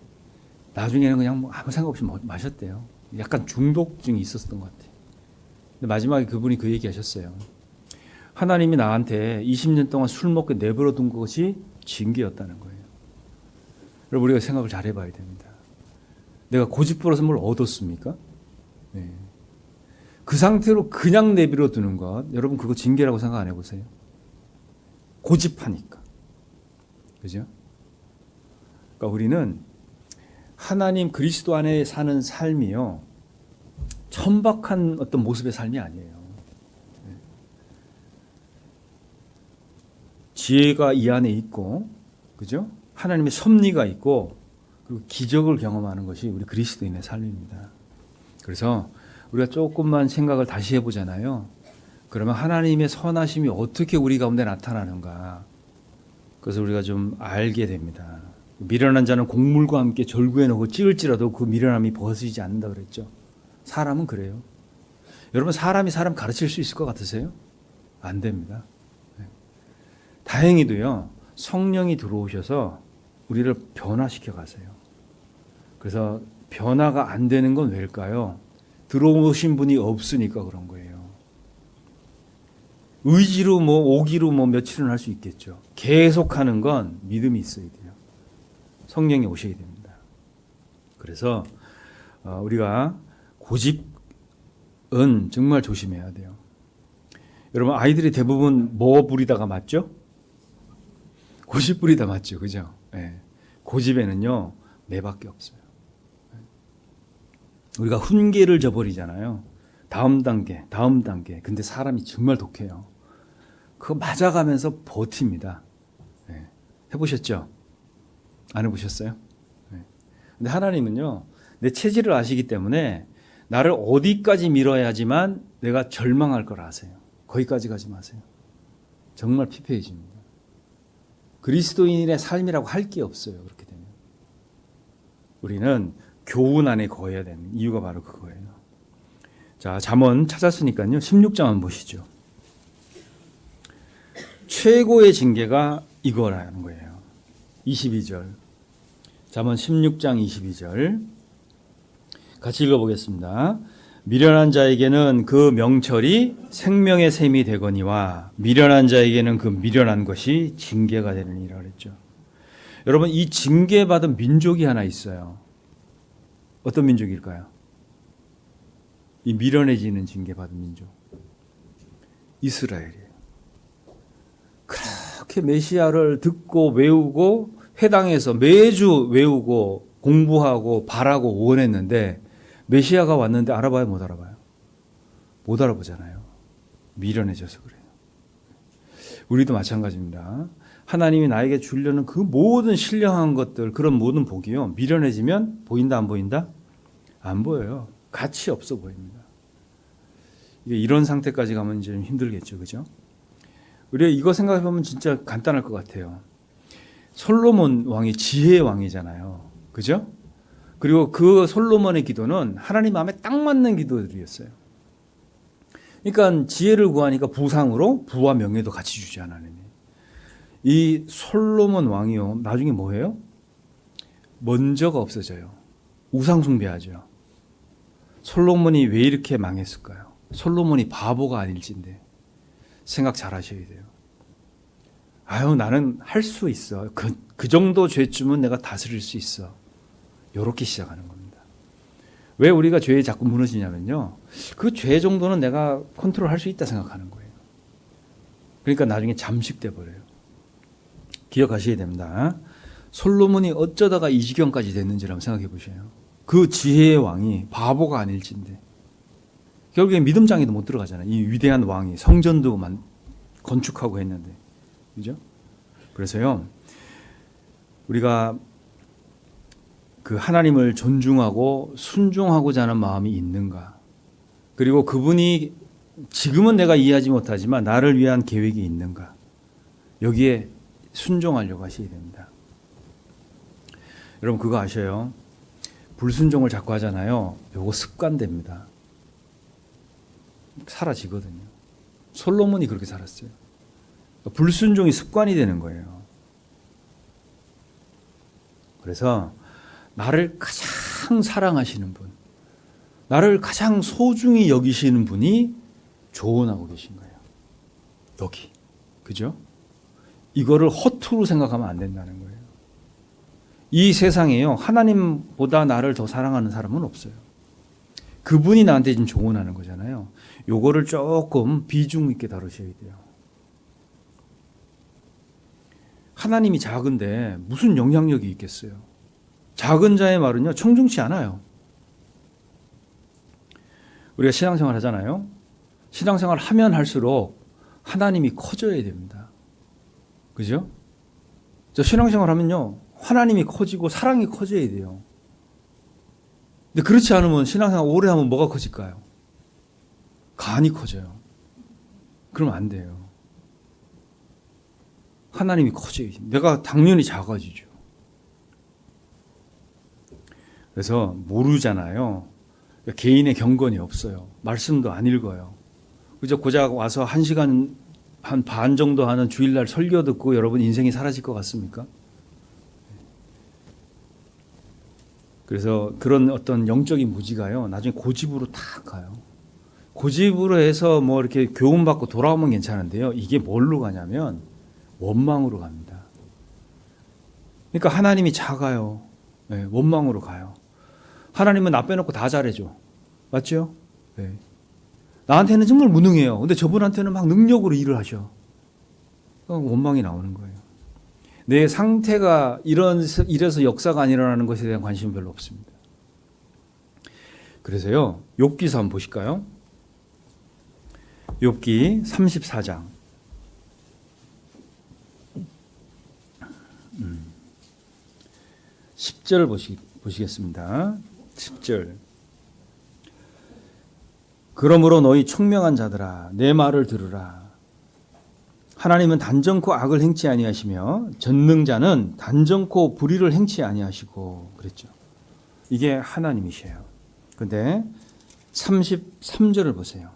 나중에는 그냥 뭐 아무 생각 없이 마셨대요. 약간 중독증이 있었던 것 같아요. 근데 마지막에 그분이 그 얘기하셨어요. 하나님이 나한테 20년 동안 술 먹게 내버려 둔 것이 징계였다는 거예요. 여러분, 우리가 생각을 잘 해봐야 됩니다. 내가 고집부려서 뭘 얻었습니까? 네. 그 상태로 그냥 내버려 두는 것, 여러분 그거 징계라고 생각 안 해보세요? 고집하니까. 그죠? 그러니까 우리는 하나님 그리스도 안에 사는 삶이요, 천박한 어떤 모습의 삶이 아니에요. 네. 지혜가 이 안에 있고, 그죠? 하나님의 섭리가 있고, 그리고 기적을 경험하는 것이 우리 그리스도인의 삶입니다. 그래서 우리가 조금만 생각을 다시 해보잖아요. 그러면 하나님의 선하심이 어떻게 우리 가운데 나타나는가, 그래서 우리가 좀 알게 됩니다. 미련한 자는 곡물과 함께 절구에 넣고 찌을지라도 그 미련함이 벗어지지 않는다 그랬죠. 사람은 그래요. 여러분, 사람이 사람 가르칠 수 있을 것 같으세요? 안 됩니다. 다행히도요, 성령이 들어오셔서 우리를 변화시켜 가세요. 그래서 변화가 안 되는 건 왜일까요? 들어오신 분이 없으니까 그런 거예요. 의지로 오기로 며칠은 할 수 있겠죠. 계속하는 건 믿음이 있어야 돼요. 성령이 오셔야 됩니다. 그래서 우리가 고집은 정말 조심해야 돼요. 여러분, 아이들이 대부분 뭐 부리다가 맞죠? 고집 부리다 맞죠, 그죠? 네. 고집에는요, 매밖에 없어요. 우리가 훈계를 저버리잖아요. 다음 단계. 근데 사람이 정말 독해요. 그거 맞아가면서 버팁니다. 네. 해보셨죠? 안 해보셨어요? 네. 근데 하나님은요, 내 체질을 아시기 때문에 나를 어디까지 밀어야지만 내가 절망할 걸 아세요. 거기까지 가지 마세요. 정말 피폐해집니다. 그리스도인의 삶이라고 할 게 없어요. 그렇게 되면. 우리는 교훈 안에 거해야 되는 이유가 바로 그거예요. 자, 잠언 찾았으니까요. 16장 한번 보시죠. 최고의 징계가 이거라는 거예요. 22절. 잠언 16장 22절. 같이 읽어보겠습니다. 미련한 자에게는 그 명철이 생명의 샘이 되거니와 미련한 자에게는 그 미련한 것이 징계가 되느니라 그랬죠. 여러분, 이 징계받은 민족이 하나 있어요. 어떤 민족일까요? 이 미련해지는 징계받은 민족. 이스라엘이에요. 그렇게 메시아를 듣고 외우고 회당에서 매주 외우고 공부하고 바라고 원했는데 메시아가 왔는데 알아봐요, 못 알아봐요? 못 알아보잖아요. 미련해져서 그래요. 우리도 마찬가지입니다. 하나님이 나에게 주려는 그 모든 신령한 것들, 그런 모든 복이요, 미련해지면 보인다 안 보인다? 안 보여요. 가치 없어 보입니다. 이게 이런 상태까지 가면 이제 좀 힘들겠죠, 그죠? 우리가 이거 생각해 보면 진짜 간단할 것 같아요. 솔로몬 왕이 지혜의 왕이잖아요, 그죠? 그리고 그 솔로몬의 기도는 하나님 마음에 딱 맞는 기도들이었어요. 그러니까 지혜를 구하니까 부상으로 부와 명예도 같이 주지 하나님이. 이 솔로몬 왕이요, 나중에 뭐예요? 먼저가 없어져요. 우상 숭배하죠. 솔로몬이 왜 이렇게 망했을까요? 솔로몬이 바보가 아닐진데. 생각 잘 하셔야 돼요. 아유, 나는 할 수 있어. 그 정도 죄쯤은 내가 다스릴 수 있어. 요렇게 시작하는 겁니다. 왜 우리가 죄에 자꾸 무너지냐면요, 그 죄 정도는 내가 컨트롤할 수 있다 생각하는 거예요. 그러니까 나중에 잠식돼 버려요. 기억하셔야 됩니다. 솔로몬이 어쩌다가 이 지경까지 됐는지를 한번 생각해 보세요. 그 지혜의 왕이 바보가 아닐진데. 결국에 믿음장에도 못 들어가잖아요. 이 위대한 왕이 성전도 건축하고 했는데. 그죠? 그래서요, 우리가 그 하나님을 존중하고 순종하고자 하는 마음이 있는가? 그리고 그분이 지금은 내가 이해하지 못하지만 나를 위한 계획이 있는가? 여기에 순종하려고 하셔야 됩니다. 여러분 그거 아셔요? 불순종을 자꾸 하잖아요. 요거 습관됩니다. 사라지거든요. 솔로몬이 그렇게 살았어요. 불순종이 습관이 되는 거예요. 그래서 나를 가장 사랑하시는 분, 나를 가장 소중히 여기시는 분이 조언하고 계신 거예요. 여기. 그죠? 이거를 허투루 생각하면 안 된다는 거예요. 이 세상에요, 하나님보다 나를 더 사랑하는 사람은 없어요. 그분이 나한테 지금 조언하는 거잖아요. 요거를 조금 비중 있게 다루셔야 돼요. 하나님이 작은데 무슨 영향력이 있겠어요? 작은 자의 말은요, 청중치 않아요. 우리가 신앙생활 하잖아요. 신앙생활 하면 할수록 하나님이 커져야 됩니다. 그죠? 저 신앙생활 하면요, 하나님이 커지고 사랑이 커져야 돼요. 근데 그렇지 않으면 신앙생활 오래 하면 뭐가 커질까요? 간이 커져요. 그러면 안 돼요. 하나님이 커져야지. 내가 당연히 작아지죠. 그래서 모르잖아요. 개인의 경건이 없어요. 말씀도 안 읽어요. 그저 고작 와서 1시간 한 반 정도 하는 주일날 설교 듣고 여러분 인생이 사라질 것 같습니까? 그래서 그런 어떤 영적인 무지가요, 나중에 고집으로 탁 가요. 고집으로 해서 뭐 이렇게 교훈받고 돌아오면 괜찮은데요, 이게 뭘로 가냐면 원망으로 갑니다. 그러니까 하나님이 작아요. 네, 원망으로 가요. 하나님은 나 빼놓고 다 잘해줘. 맞죠? 네. 나한테는 정말 무능해요. 근데 저분한테는 막 능력으로 일을 하셔. 원망이 나오는 거예요. 내 상태가 이래서 역사가 안 일어나는 것에 대한 관심은 별로 없습니다. 그래서요, 욥기서 한번 보실까요? 욥기 34장. 10절 보시겠습니다. 10절. 그러므로 너희 총명한 자들아, 내 말을 들으라. 하나님은 단정코 악을 행치 아니하시며 전능자는 단정코 불의를 행치 아니하시고 그랬죠. 이게 하나님이셔요. 그런데 33절을 보세요.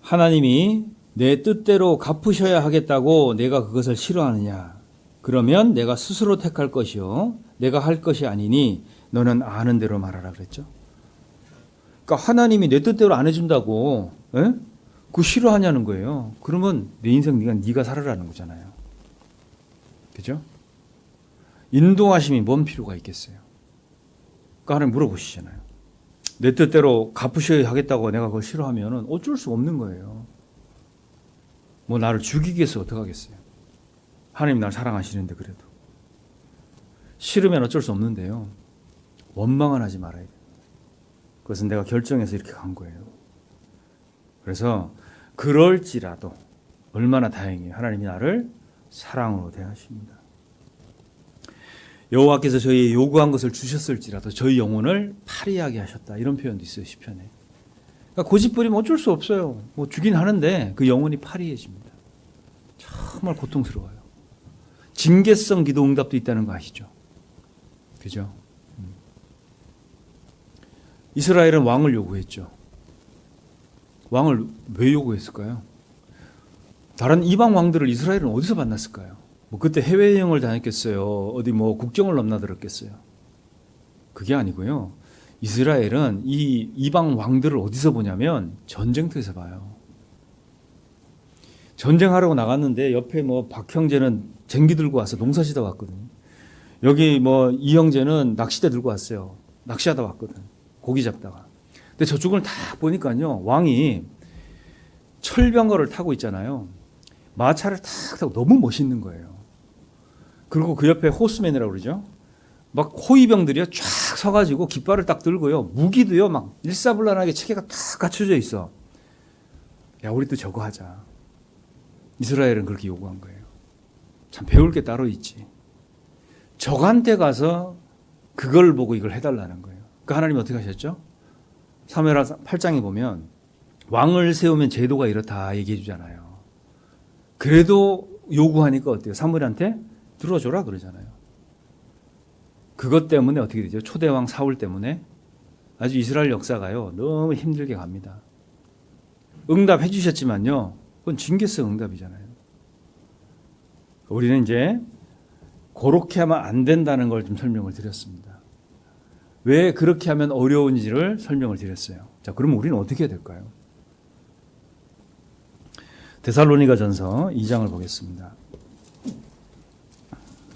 하나님이 내 뜻대로 갚으셔야 하겠다고 내가 그것을 싫어하느냐? 그러면 내가 스스로 택할 것이요 내가 할 것이 아니니 너는 아는 대로 말하라 그랬죠. 그러니까 하나님이 내 뜻대로 안 해준다고, 에? 그거 싫어하냐는 거예요. 그러면 내 인생 네가 살아라는 거잖아요. 그죠? 인도하심이 뭔 필요가 있겠어요? 그러니까 하나님 물어보시잖아요. 내 뜻대로 갚으셔야 하겠다고 내가 그걸 싫어하면 어쩔 수 없는 거예요. 뭐 나를 죽이겠어 어떡하겠어요? 하나님 나를 사랑하시는데 그래도. 싫으면 어쩔 수 없는데요. 원망은 하지 말아야 돼요. 그것은 내가 결정해서 이렇게 간 거예요. 그래서 그럴지라도 얼마나 다행이에요. 하나님이 나를 사랑으로 대하십니다. 여호와께서 저희 요구한 것을 주셨을지라도 저희 영혼을 파리하게 하셨다. 이런 표현도 있어요. 시편에. 그러니까 고집부리면 어쩔 수 없어요. 뭐 주긴 하는데 그 영혼이 파리해집니다. 정말 고통스러워요. 징계성 기도 응답도 있다는 거 아시죠? 그죠? 이스라엘은 왕을 요구했죠. 왕을 왜 요구했을까요? 다른 이방 왕들을 이스라엘은 어디서 만났을까요? 뭐 그때 해외여행을 다녔겠어요? 어디 뭐 국경을 넘나들었겠어요? 그게 아니고요. 이스라엘은 이 이방 왕들을 어디서 보냐면 전쟁터에서 봐요. 전쟁하려고 나갔는데 옆에 뭐 박 형제는 쟁기 들고 와서 농사지다 왔거든요. 여기 뭐 이 형제는 낚싯대 들고 왔어요. 낚시하다 왔거든. 고기 잡다가. 근데 저쪽을 다 보니까요. 왕이 철병거를 타고 있잖아요. 마차를 탁 타고 너무 멋있는 거예요. 그리고 그 옆에 호스맨이라고 그러죠. 막 호위병들이요 쫙 서가지고 깃발을 딱 들고요. 무기도요 막 일사불란하게 체계가 딱 갖춰져 있어. 야, 우리도 저거 하자. 이스라엘은 그렇게 요구한 거예요. 참 배울 게 따로 있지. 적한테 가서 그걸 보고 이걸 해달라는 거예요. 그러니까 하나님이 어떻게 하셨죠? 사무엘하 8장에 보면 왕을 세우면 제도가 이렇다 얘기해 주잖아요. 그래도 요구하니까 어때요? 사무엘한테 들어줘라 그러잖아요. 그것 때문에 어떻게 되죠? 초대왕 사울 때문에 아주 이스라엘 역사가요 너무 힘들게 갑니다. 응답해 주셨지만요 그건 징계성 응답이잖아요. 우리는 이제 그렇게 하면 안 된다는 걸 좀 설명을 드렸습니다. 왜 그렇게 하면 어려운지를 설명을 드렸어요. 자, 그러면 우리는 어떻게 해야 될까요? 데살로니가전서 2장을 보겠습니다.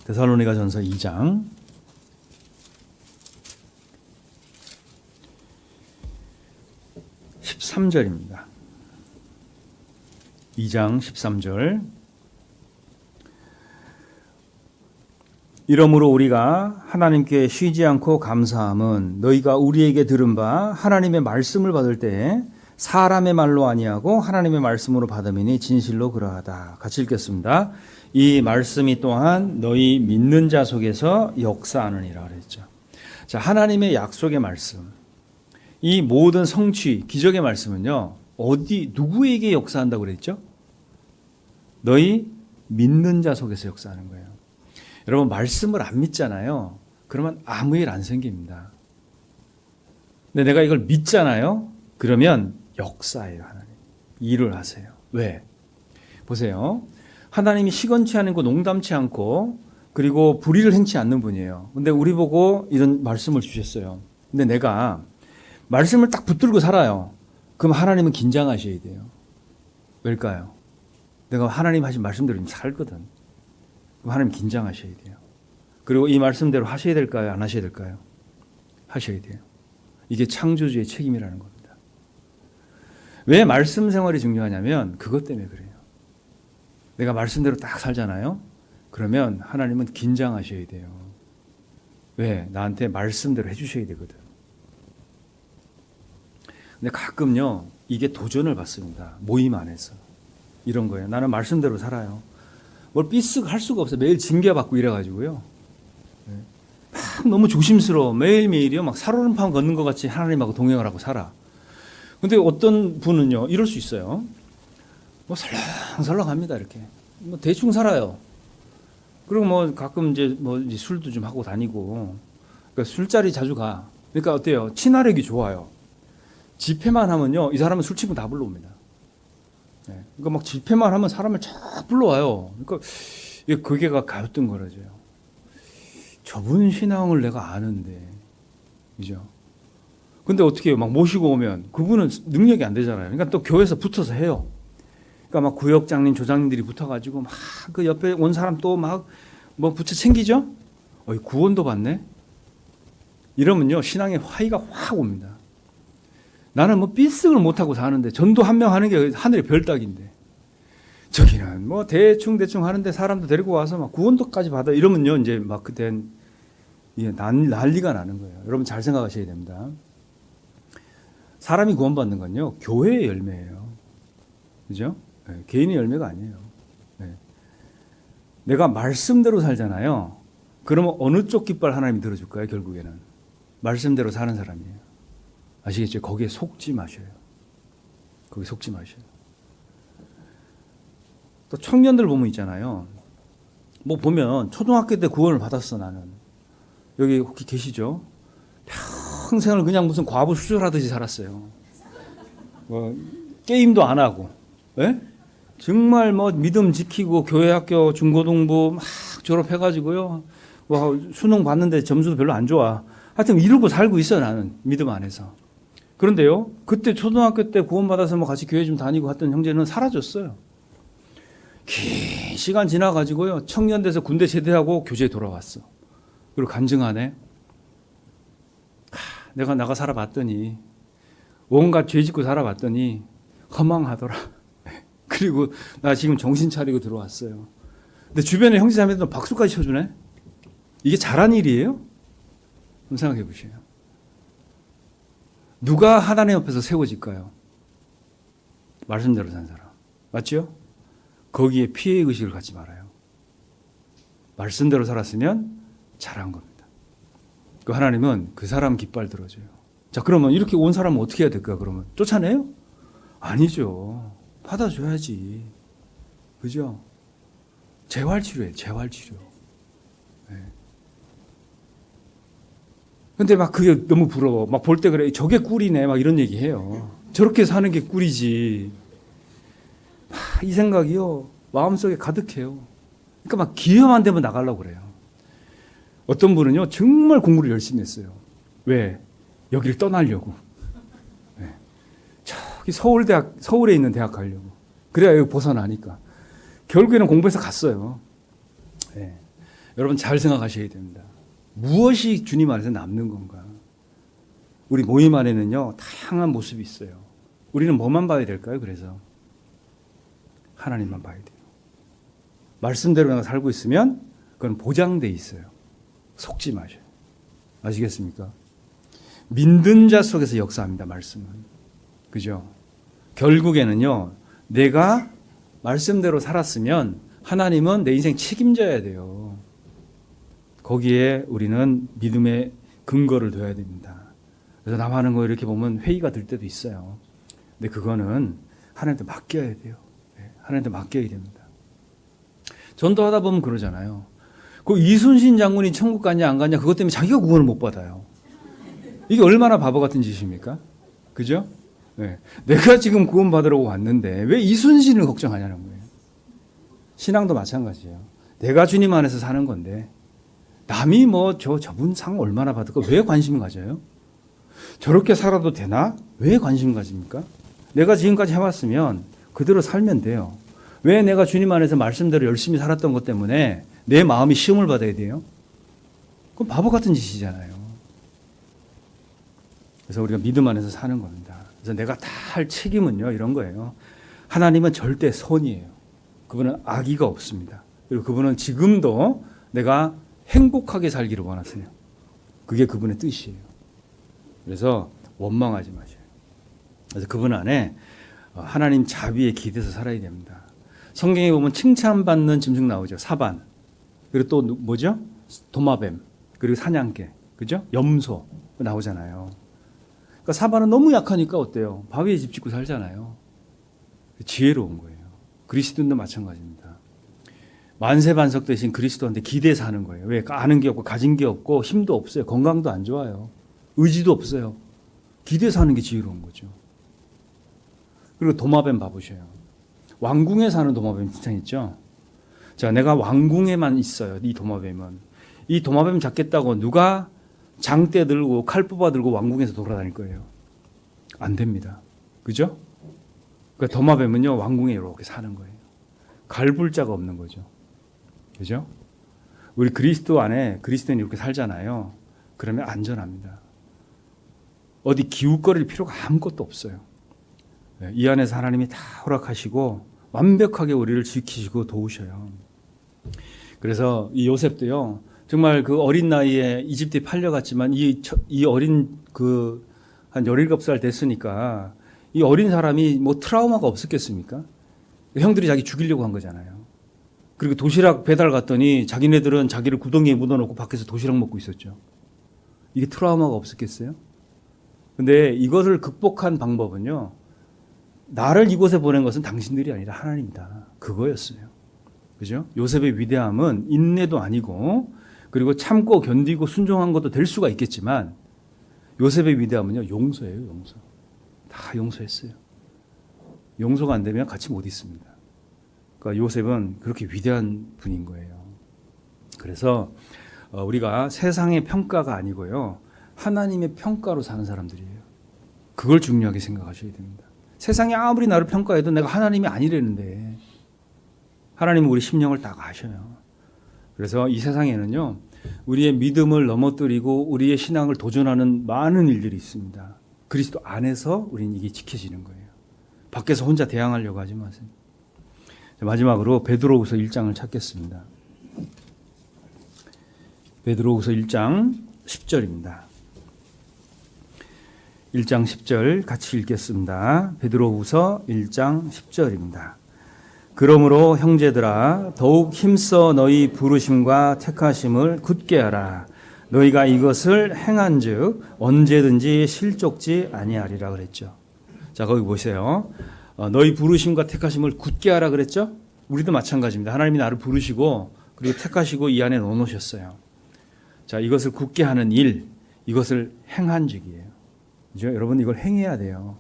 데살로니가전서 2장 13절입니다. 2장 13절. 이러므로 우리가 하나님께 쉬지 않고 감사함은 너희가 우리에게 들은 바 하나님의 말씀을 받을 때에 사람의 말로 아니하고 하나님의 말씀으로 받음이니 진실로 그러하다. 같이 읽겠습니다. 이 말씀이 또한 너희 믿는 자 속에서 역사하느니라 그랬죠. 자, 하나님의 약속의 말씀. 이 모든 성취, 기적의 말씀은요. 누구에게 역사한다고 그랬죠? 너희 믿는 자 속에서 역사하는 거예요. 여러분 말씀을 안 믿잖아요. 그러면 아무 일 안 생깁니다. 근데 내가 이걸 믿잖아요. 그러면 역사예요. 하나님. 일을 하세요. 왜? 보세요. 하나님이 시건치 않고 농담치 않고 그리고 불의를 행치 않는 분이에요. 근데 우리 보고 이런 말씀을 주셨어요. 근데 내가 말씀을 딱 붙들고 살아요. 그럼 하나님은 긴장하셔야 돼요. 왜일까요? 내가 하나님 하신 말씀대로 살거든. 그럼 하나님 긴장하셔야 돼요. 그리고 이 말씀대로 하셔야 될까요? 안 하셔야 될까요? 하셔야 돼요. 이게 창조주의 책임이라는 겁니다. 왜 말씀 생활이 중요하냐면 그것 때문에 그래요. 내가 말씀대로 딱 살잖아요. 그러면 하나님은 긴장하셔야 돼요. 왜? 나한테 말씀대로 해주셔야 되거든. 근데 가끔요. 이게 도전을 받습니다. 모임 안에서. 이런 거예요. 나는 말씀대로 살아요. 뭘 삐쓱 할 수가 없어요. 매일 징계받고 이래가지고요. 막 너무 조심스러워. 매일매일이요. 막 살얼음판 걷는 것 같이 하나님하고 동행을 하고 살아. 근데 어떤 분은요. 이럴 수 있어요. 뭐 설렁설렁합니다. 이렇게. 뭐 대충 살아요. 그리고 뭐 가끔 이제 술도 좀 하고 다니고. 그러니까 술자리 자주 가. 그러니까 어때요? 친화력이 좋아요. 집회만 하면요. 이 사람은 술 친구 다 불러옵니다. 그러니까 막 집회만 하면 사람을 쫙 불러와요. 그러니까 그게 가였던 거라죠. 저분 신앙을 내가 아는데, 그죠? 근데 어떻게 해요? 막 모시고 오면 그분은 능력이 안 되잖아요. 그러니까 또 교회에서 붙어서 해요. 그러니까 막 구역장님, 조장님들이 붙어가지고 막 그 옆에 온 사람 또 막 뭐 붙여 챙기죠? 구원도 받네? 이러면요, 신앙의 화의가 확 옵니다. 나는 뭐 삐쓱을 못하고 사는데 전도 한 명 하는 게 하늘의 별 따기인데 저기는 뭐 대충 하는데 사람도 데리고 와서 막 구원도까지 받아 이러면요 이제 막 그땐 이게 난리가 나는 거예요. 여러분 잘 생각하셔야 됩니다. 사람이 구원받는 건요 교회의 열매예요. 그죠? 네, 개인의 열매가 아니에요. 네. 내가 말씀대로 살잖아요. 그러면 어느 쪽 깃발 하나님이 들어줄까요? 결국에는 말씀대로 사는 사람이에요. 아시겠죠? 거기에 속지 마셔요. 거기 속지 마셔요. 또 청년들 보면 있잖아요. 뭐 보면 초등학교 때 구원을 받았어 나는. 여기 혹시 계시죠? 평생을 그냥 무슨 과부 수술하듯이 살았어요. 뭐 게임도 안 하고, 예? 정말 뭐 믿음 지키고 교회 학교 중고등부 막 졸업해가지고요. 뭐 수능 봤는데 점수도 별로 안 좋아. 하여튼 이러고 살고 있어 나는 믿음 안에서. 그런데요, 그때 초등학교 때 구원받아서 뭐 같이 교회 좀 다니고 했던 형제는 사라졌어요. 긴 시간 지나가지고요, 청년 돼서 군대 제대하고 교제에 돌아왔어. 그리고 간증하네. 내가 나가 살아봤더니 온갖 죄 짓고 살아봤더니 허망하더라. 그리고 나 지금 정신 차리고 들어왔어요. 근데 주변에 형제자매들은 박수까지 쳐주네. 이게 잘한 일이에요? 한번 생각해 보세요. 누가 하나님 앞에서 세워질까요? 말씀대로 산 사람. 맞죠? 거기에 피해 의식을 갖지 말아요. 말씀대로 살았으면 잘한 겁니다. 그 하나님은 그 사람 깃발 들어줘요. 자, 그러면 이렇게 온 사람은 어떻게 해야 될까? 그러면 쫓아내요? 아니죠. 받아줘야지. 그죠? 재활치료예요. 재활치료. 네. 근데 막 그게 너무 부러워. 막 볼 때 그래. 저게 꿀이네. 막 이런 얘기 해요. 저렇게 사는 게 꿀이지. 이 생각이요. 마음속에 가득해요. 그러니까 막 기회만 되면 나가려고 그래요. 어떤 분은요. 정말 공부를 열심히 했어요. 왜? 여기를 떠나려고. 네. 저기 서울에 있는 대학 가려고. 그래야 여기 벗어나니까. 결국에는 공부해서 갔어요. 네. 여러분 잘 생각하셔야 됩니다. 무엇이 주님 안에서 남는 건가? 우리 모임 안에는요, 다양한 모습이 있어요. 우리는 뭐만 봐야 될까요? 그래서 하나님만 봐야 돼요. 말씀대로 내가 살고 있으면 그건 보장돼 있어요. 속지 마셔요. 아시겠습니까? 믿는 자 속에서 역사합니다. 말씀은. 그죠? 결국에는요, 내가 말씀대로 살았으면 하나님은 내 인생 책임져야 돼요. 거기에 우리는 믿음의 근거를 둬야 됩니다. 그래서 남 하는 거 이렇게 보면 회의가 들 때도 있어요. 근데 그거는 하나님한테 맡겨야 돼요. 하나님한테 맡겨야 됩니다. 전도하다 보면 그러잖아요. 그 이순신 장군이 천국 갔냐 안 갔냐 그것 때문에 자기가 구원을 못 받아요. 이게 얼마나 바보 같은 짓입니까? 그죠? 네. 내가 지금 구원 받으려고 왔는데 왜 이순신을 걱정하냐는 거예요. 신앙도 마찬가지예요. 내가 주님 안에서 사는 건데 남이 뭐 저분 상 얼마나 받을까 왜 관심 가져요? 저렇게 살아도 되나? 왜 관심 가집니까? 내가 지금까지 해왔으면 그대로 살면 돼요. 왜 내가 주님 안에서 말씀대로 열심히 살았던 것 때문에 내 마음이 시험을 받아야 돼요? 그건 바보 같은 짓이잖아요. 그래서 우리가 믿음 안에서 사는 겁니다. 그래서 내가 다 할 책임은요, 이런 거예요. 하나님은 절대 선이에요. 그분은 악의가 없습니다. 그리고 그분은 지금도 내가 행복하게 살기를 원하세요. 그게 그분의 뜻이에요. 그래서 원망하지 마세요. 그래서 그분 안에 하나님 자비에 기대서 살아야 됩니다. 성경에 보면 칭찬받는 짐승 나오죠. 사반. 그리고 또 뭐죠? 도마뱀. 그리고 사냥개. 그죠? 염소 나오잖아요. 그러니까 사반은 너무 약하니까 어때요? 바위에 집 짓고 살잖아요. 지혜로운 거예요. 그리스도인도 마찬가지입니다. 만세반석 대신 그리스도한테 기대서 하는 거예요. 왜? 아는 게 없고 가진 게 없고 힘도 없어요. 건강도 안 좋아요. 의지도 없어요. 기대서 하는 게 지혜로운 거죠. 그리고 도마뱀 봐보셔요. 왕궁에 사는 도마뱀 칭찬 있죠? 자, 내가 왕궁에만 있어요. 이 도마뱀은. 이 도마뱀 잡겠다고 누가 장대 들고 칼 뽑아 들고 왕궁에서 돌아다닐 거예요? 안 됩니다. 그죠? 그러니까 도마뱀은요, 왕궁에 이렇게 사는 거예요. 갈불자가 없는 거죠. 그죠? 우리 그리스도 안에 그리스도인이 이렇게 살잖아요. 그러면 안전합니다. 어디 기웃거릴 필요가 아무것도 없어요. 이 안에서 하나님이 다 허락하시고 완벽하게 우리를 지키시고 도우셔요. 그래서 이 요셉도요, 정말 그 어린 나이에 이집트에 팔려갔지만 이 어린 한 17살 됐으니까 이 어린 사람이 뭐 트라우마가 없었겠습니까? 형들이 자기 죽이려고 한 거잖아요. 그리고 도시락 배달 갔더니 자기네들은 자기를 구덩이에 묻어놓고 밖에서 도시락 먹고 있었죠. 이게 트라우마가 없었겠어요? 근데 이것을 극복한 방법은요, 나를 이곳에 보낸 것은 당신들이 아니라 하나님이다. 그거였어요. 그죠? 요셉의 위대함은 인내도 아니고, 그리고 참고 견디고 순종한 것도 될 수가 있겠지만, 요셉의 위대함은요, 용서예요, 용서. 다 용서했어요. 용서가 안 되면 같이 못 있습니다. 그러니까 요셉은 그렇게 위대한 분인 거예요. 그래서 우리가 세상의 평가가 아니고요, 하나님의 평가로 사는 사람들이에요. 그걸 중요하게 생각하셔야 됩니다. 세상이 아무리 나를 평가해도 내가 하나님이 아니라는데 하나님은 우리 심령을 딱 아셔요. 그래서 이 세상에는요, 우리의 믿음을 넘어뜨리고 우리의 신앙을 도전하는 많은 일들이 있습니다. 그리스도 안에서 우리는 이게 지켜지는 거예요. 밖에서 혼자 대항하려고 하지 마세요. 마지막으로 베드로후서 1장을 찾겠습니다. 베드로후서 1장 10절입니다. 1장 10절 같이 읽겠습니다. 베드로후서 1장 10절입니다. 그러므로 형제들아 더욱 힘써 너희 부르심과 택하심을 굳게 하라. 너희가 이것을 행한즉 언제든지 실족지 아니하리라 그랬죠. 자, 거기 보세요. 너희 부르심과 택하심을 굳게 하라 그랬죠? 우리도 마찬가지입니다. 하나님이 나를 부르시고 그리고 택하시고 이 안에 넣어놓으셨어요. 자, 이것을 굳게 하는 일, 이것을 행한즉이에요. 그죠? 여러분 이걸 행해야 돼요.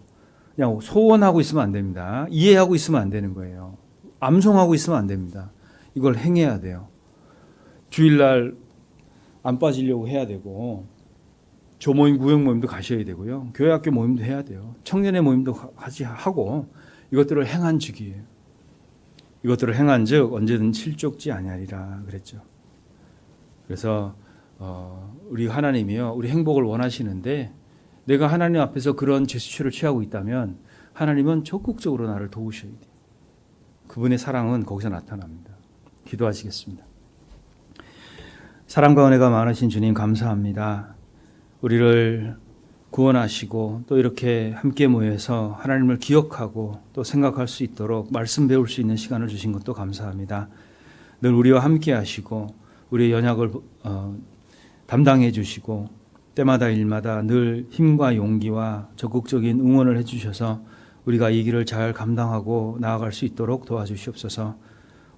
그냥 소원하고 있으면 안 됩니다. 이해하고 있으면 안 되는 거예요. 암송하고 있으면 안 됩니다. 이걸 행해야 돼요. 주일날 안 빠지려고 해야 되고, 조모임, 구역 모임도 가셔야 되고요. 교회 학교 모임도 해야 돼요. 청년의 모임도 하고, 이것들을 행한즉이에요. 이것들을 행한즉 언제든 실족지 아니하리라 그랬죠. 그래서 우리 하나님이요, 우리 행복을 원하시는데 내가 하나님 앞에서 그런 제스처를 취하고 있다면 하나님은 적극적으로 나를 도우셔야 돼요. 그분의 사랑은 거기서 나타납니다. 기도하시겠습니다. 사랑과 은혜가 많으신 주님 감사합니다. 우리를 구원하시고 또 이렇게 함께 모여서 하나님을 기억하고 또 생각할 수 있도록 말씀 배울 수 있는 시간을 주신 것도 감사합니다. 늘 우리와 함께 하시고 우리의 연약을 담당해 주시고 때마다 일마다 늘 힘과 용기와 적극적인 응원을 해 주셔서 우리가 이 길을 잘 감당하고 나아갈 수 있도록 도와주시옵소서.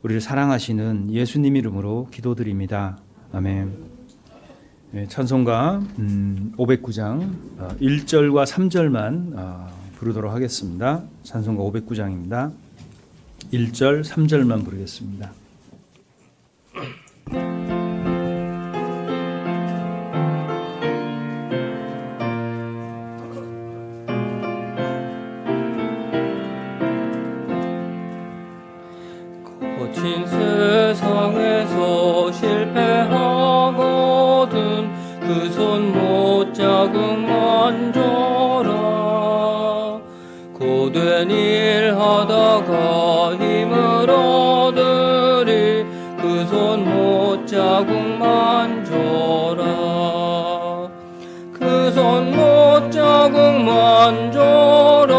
우리를 사랑하시는 예수님 이름으로 기도드립니다. 아멘. 네, 찬송가 509장 1절과 3절만 부르도록 하겠습니다. 찬송가 509장입니다. 1절, 3절만 부르겠습니다. 거친 세상에서 실패하거든 그 손 못 자국 만져라. 고된 일 하다가 힘을 얻으리 그 손 못 자국 만져라. 그 손 못 자국 만져라.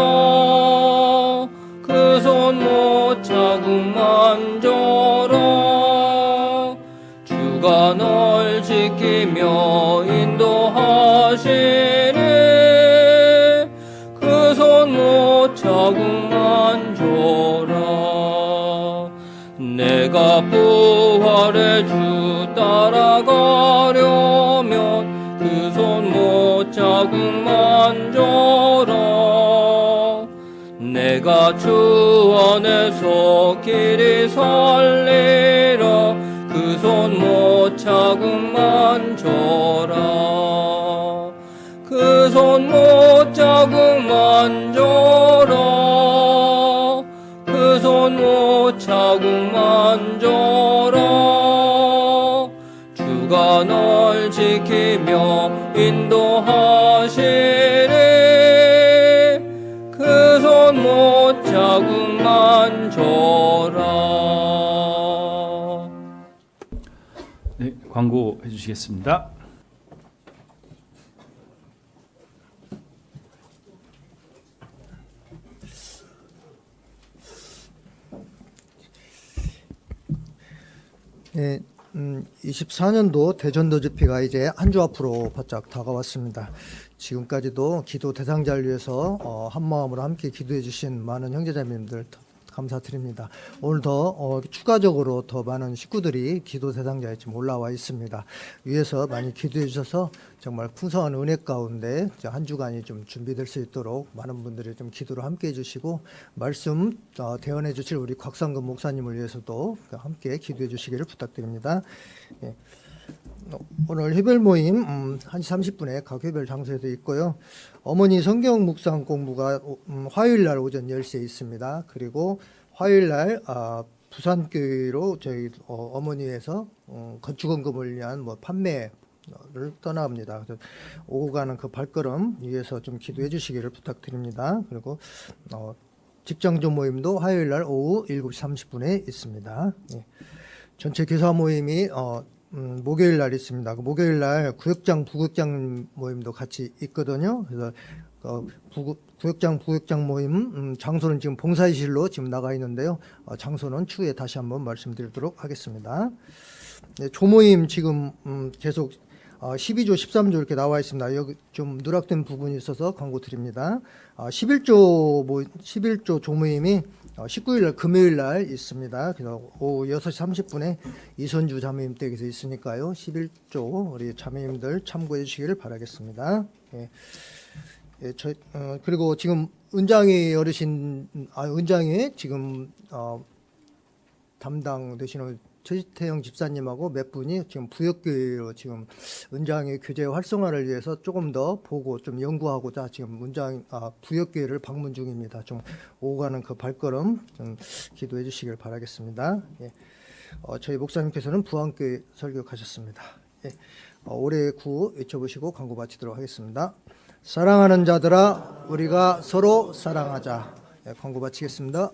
그 손 못 자국 만져라. 주가 널 지키며 인도하시니 그 손 못 자국 만져라. 내가 부활의 주 따라가려면 그 손 못 자국 만져라. 내가 주 안에서 길이 살리라. 그 손 못 자국 만져라. 그 손 못 자국 만져라. 그 손 못 자국 만져라. 주가 널 지키며 인도하시니 그 손 못 자국 만져라. 네, 광고해 주시겠습니다. 네, 24년도 대전도 집회가 이제 한 주 앞으로 바짝 다가왔습니다. 지금까지도 기도 대상자를 위해서 한 마음으로 함께 기도해 주신 많은 형제자매님들 감사드립니다. 오늘 더 추가적으로 더 많은 식구들이 기도 대상자에 지금 올라와 있습니다. 위에서 많이 기도해 주셔서 정말 풍성한 은혜 가운데 한 주간이 좀 준비될 수 있도록 많은 분들이 좀 기도를 함께 해주시고 말씀 대언해 주실 우리 곽상근 목사님을 위해서도 함께 기도해 주시기를 부탁드립니다. 예. 오늘 해별 모임 1시 30분에 각 해별 장소에도 있고요. 어머니 성경 묵상 공부가 화요일 날 오전 10시에 있습니다. 그리고 화요일 날 부산교회로 저희 어머니에서 건축원금을 위한 뭐 판매를 떠나옵니다. 그래서 오고 가는 그 발걸음 위해서 좀 기도해 주시기를 부탁드립니다. 그리고 직장조 모임도 화요일 날 오후 7시 30분에 있습니다. 예. 전체 교사 모임이 목요일 날 있습니다. 목요일 날 구역장, 부국장 모임도 같이 있거든요. 그래서 구역장, 부국장 모임 장소는 지금 봉사실로 지금 나가 있는데요. 장소는 추후에 다시 한번 말씀드리도록 하겠습니다. 네, 조모임 지금 계속 12조, 13조 이렇게 나와 있습니다. 여기 좀 누락된 부분이 있어서 광고 드립니다. 11조 조모임이 19일 날 금요일 날 있습니다. 그래서 오후 6시 30분에 이선주 자매님 댁에서 있으니까요. 11조 우리 자매님들 참고해 주시기를 바라겠습니다. 예. 예, 그리고 지금 은장이 은장이 지금 담당되시는 최지태영 집사님하고 몇 분이 지금 부역교회로 지금 은장의 교제 활성화를 위해서 조금 더 보고 좀 연구하고자 지금 부역교회를 방문 중입니다. 좀 오고 가는 그 발걸음 좀 기도해 주시길 바라겠습니다. 예. 저희 목사님께서는 부안교회 설교하셨습니다. 예. 올해의 구 외쳐보시고 광고 마치도록 하겠습니다. 사랑하는 자들아 우리가 서로 사랑하자. 예, 광고 마치겠습니다.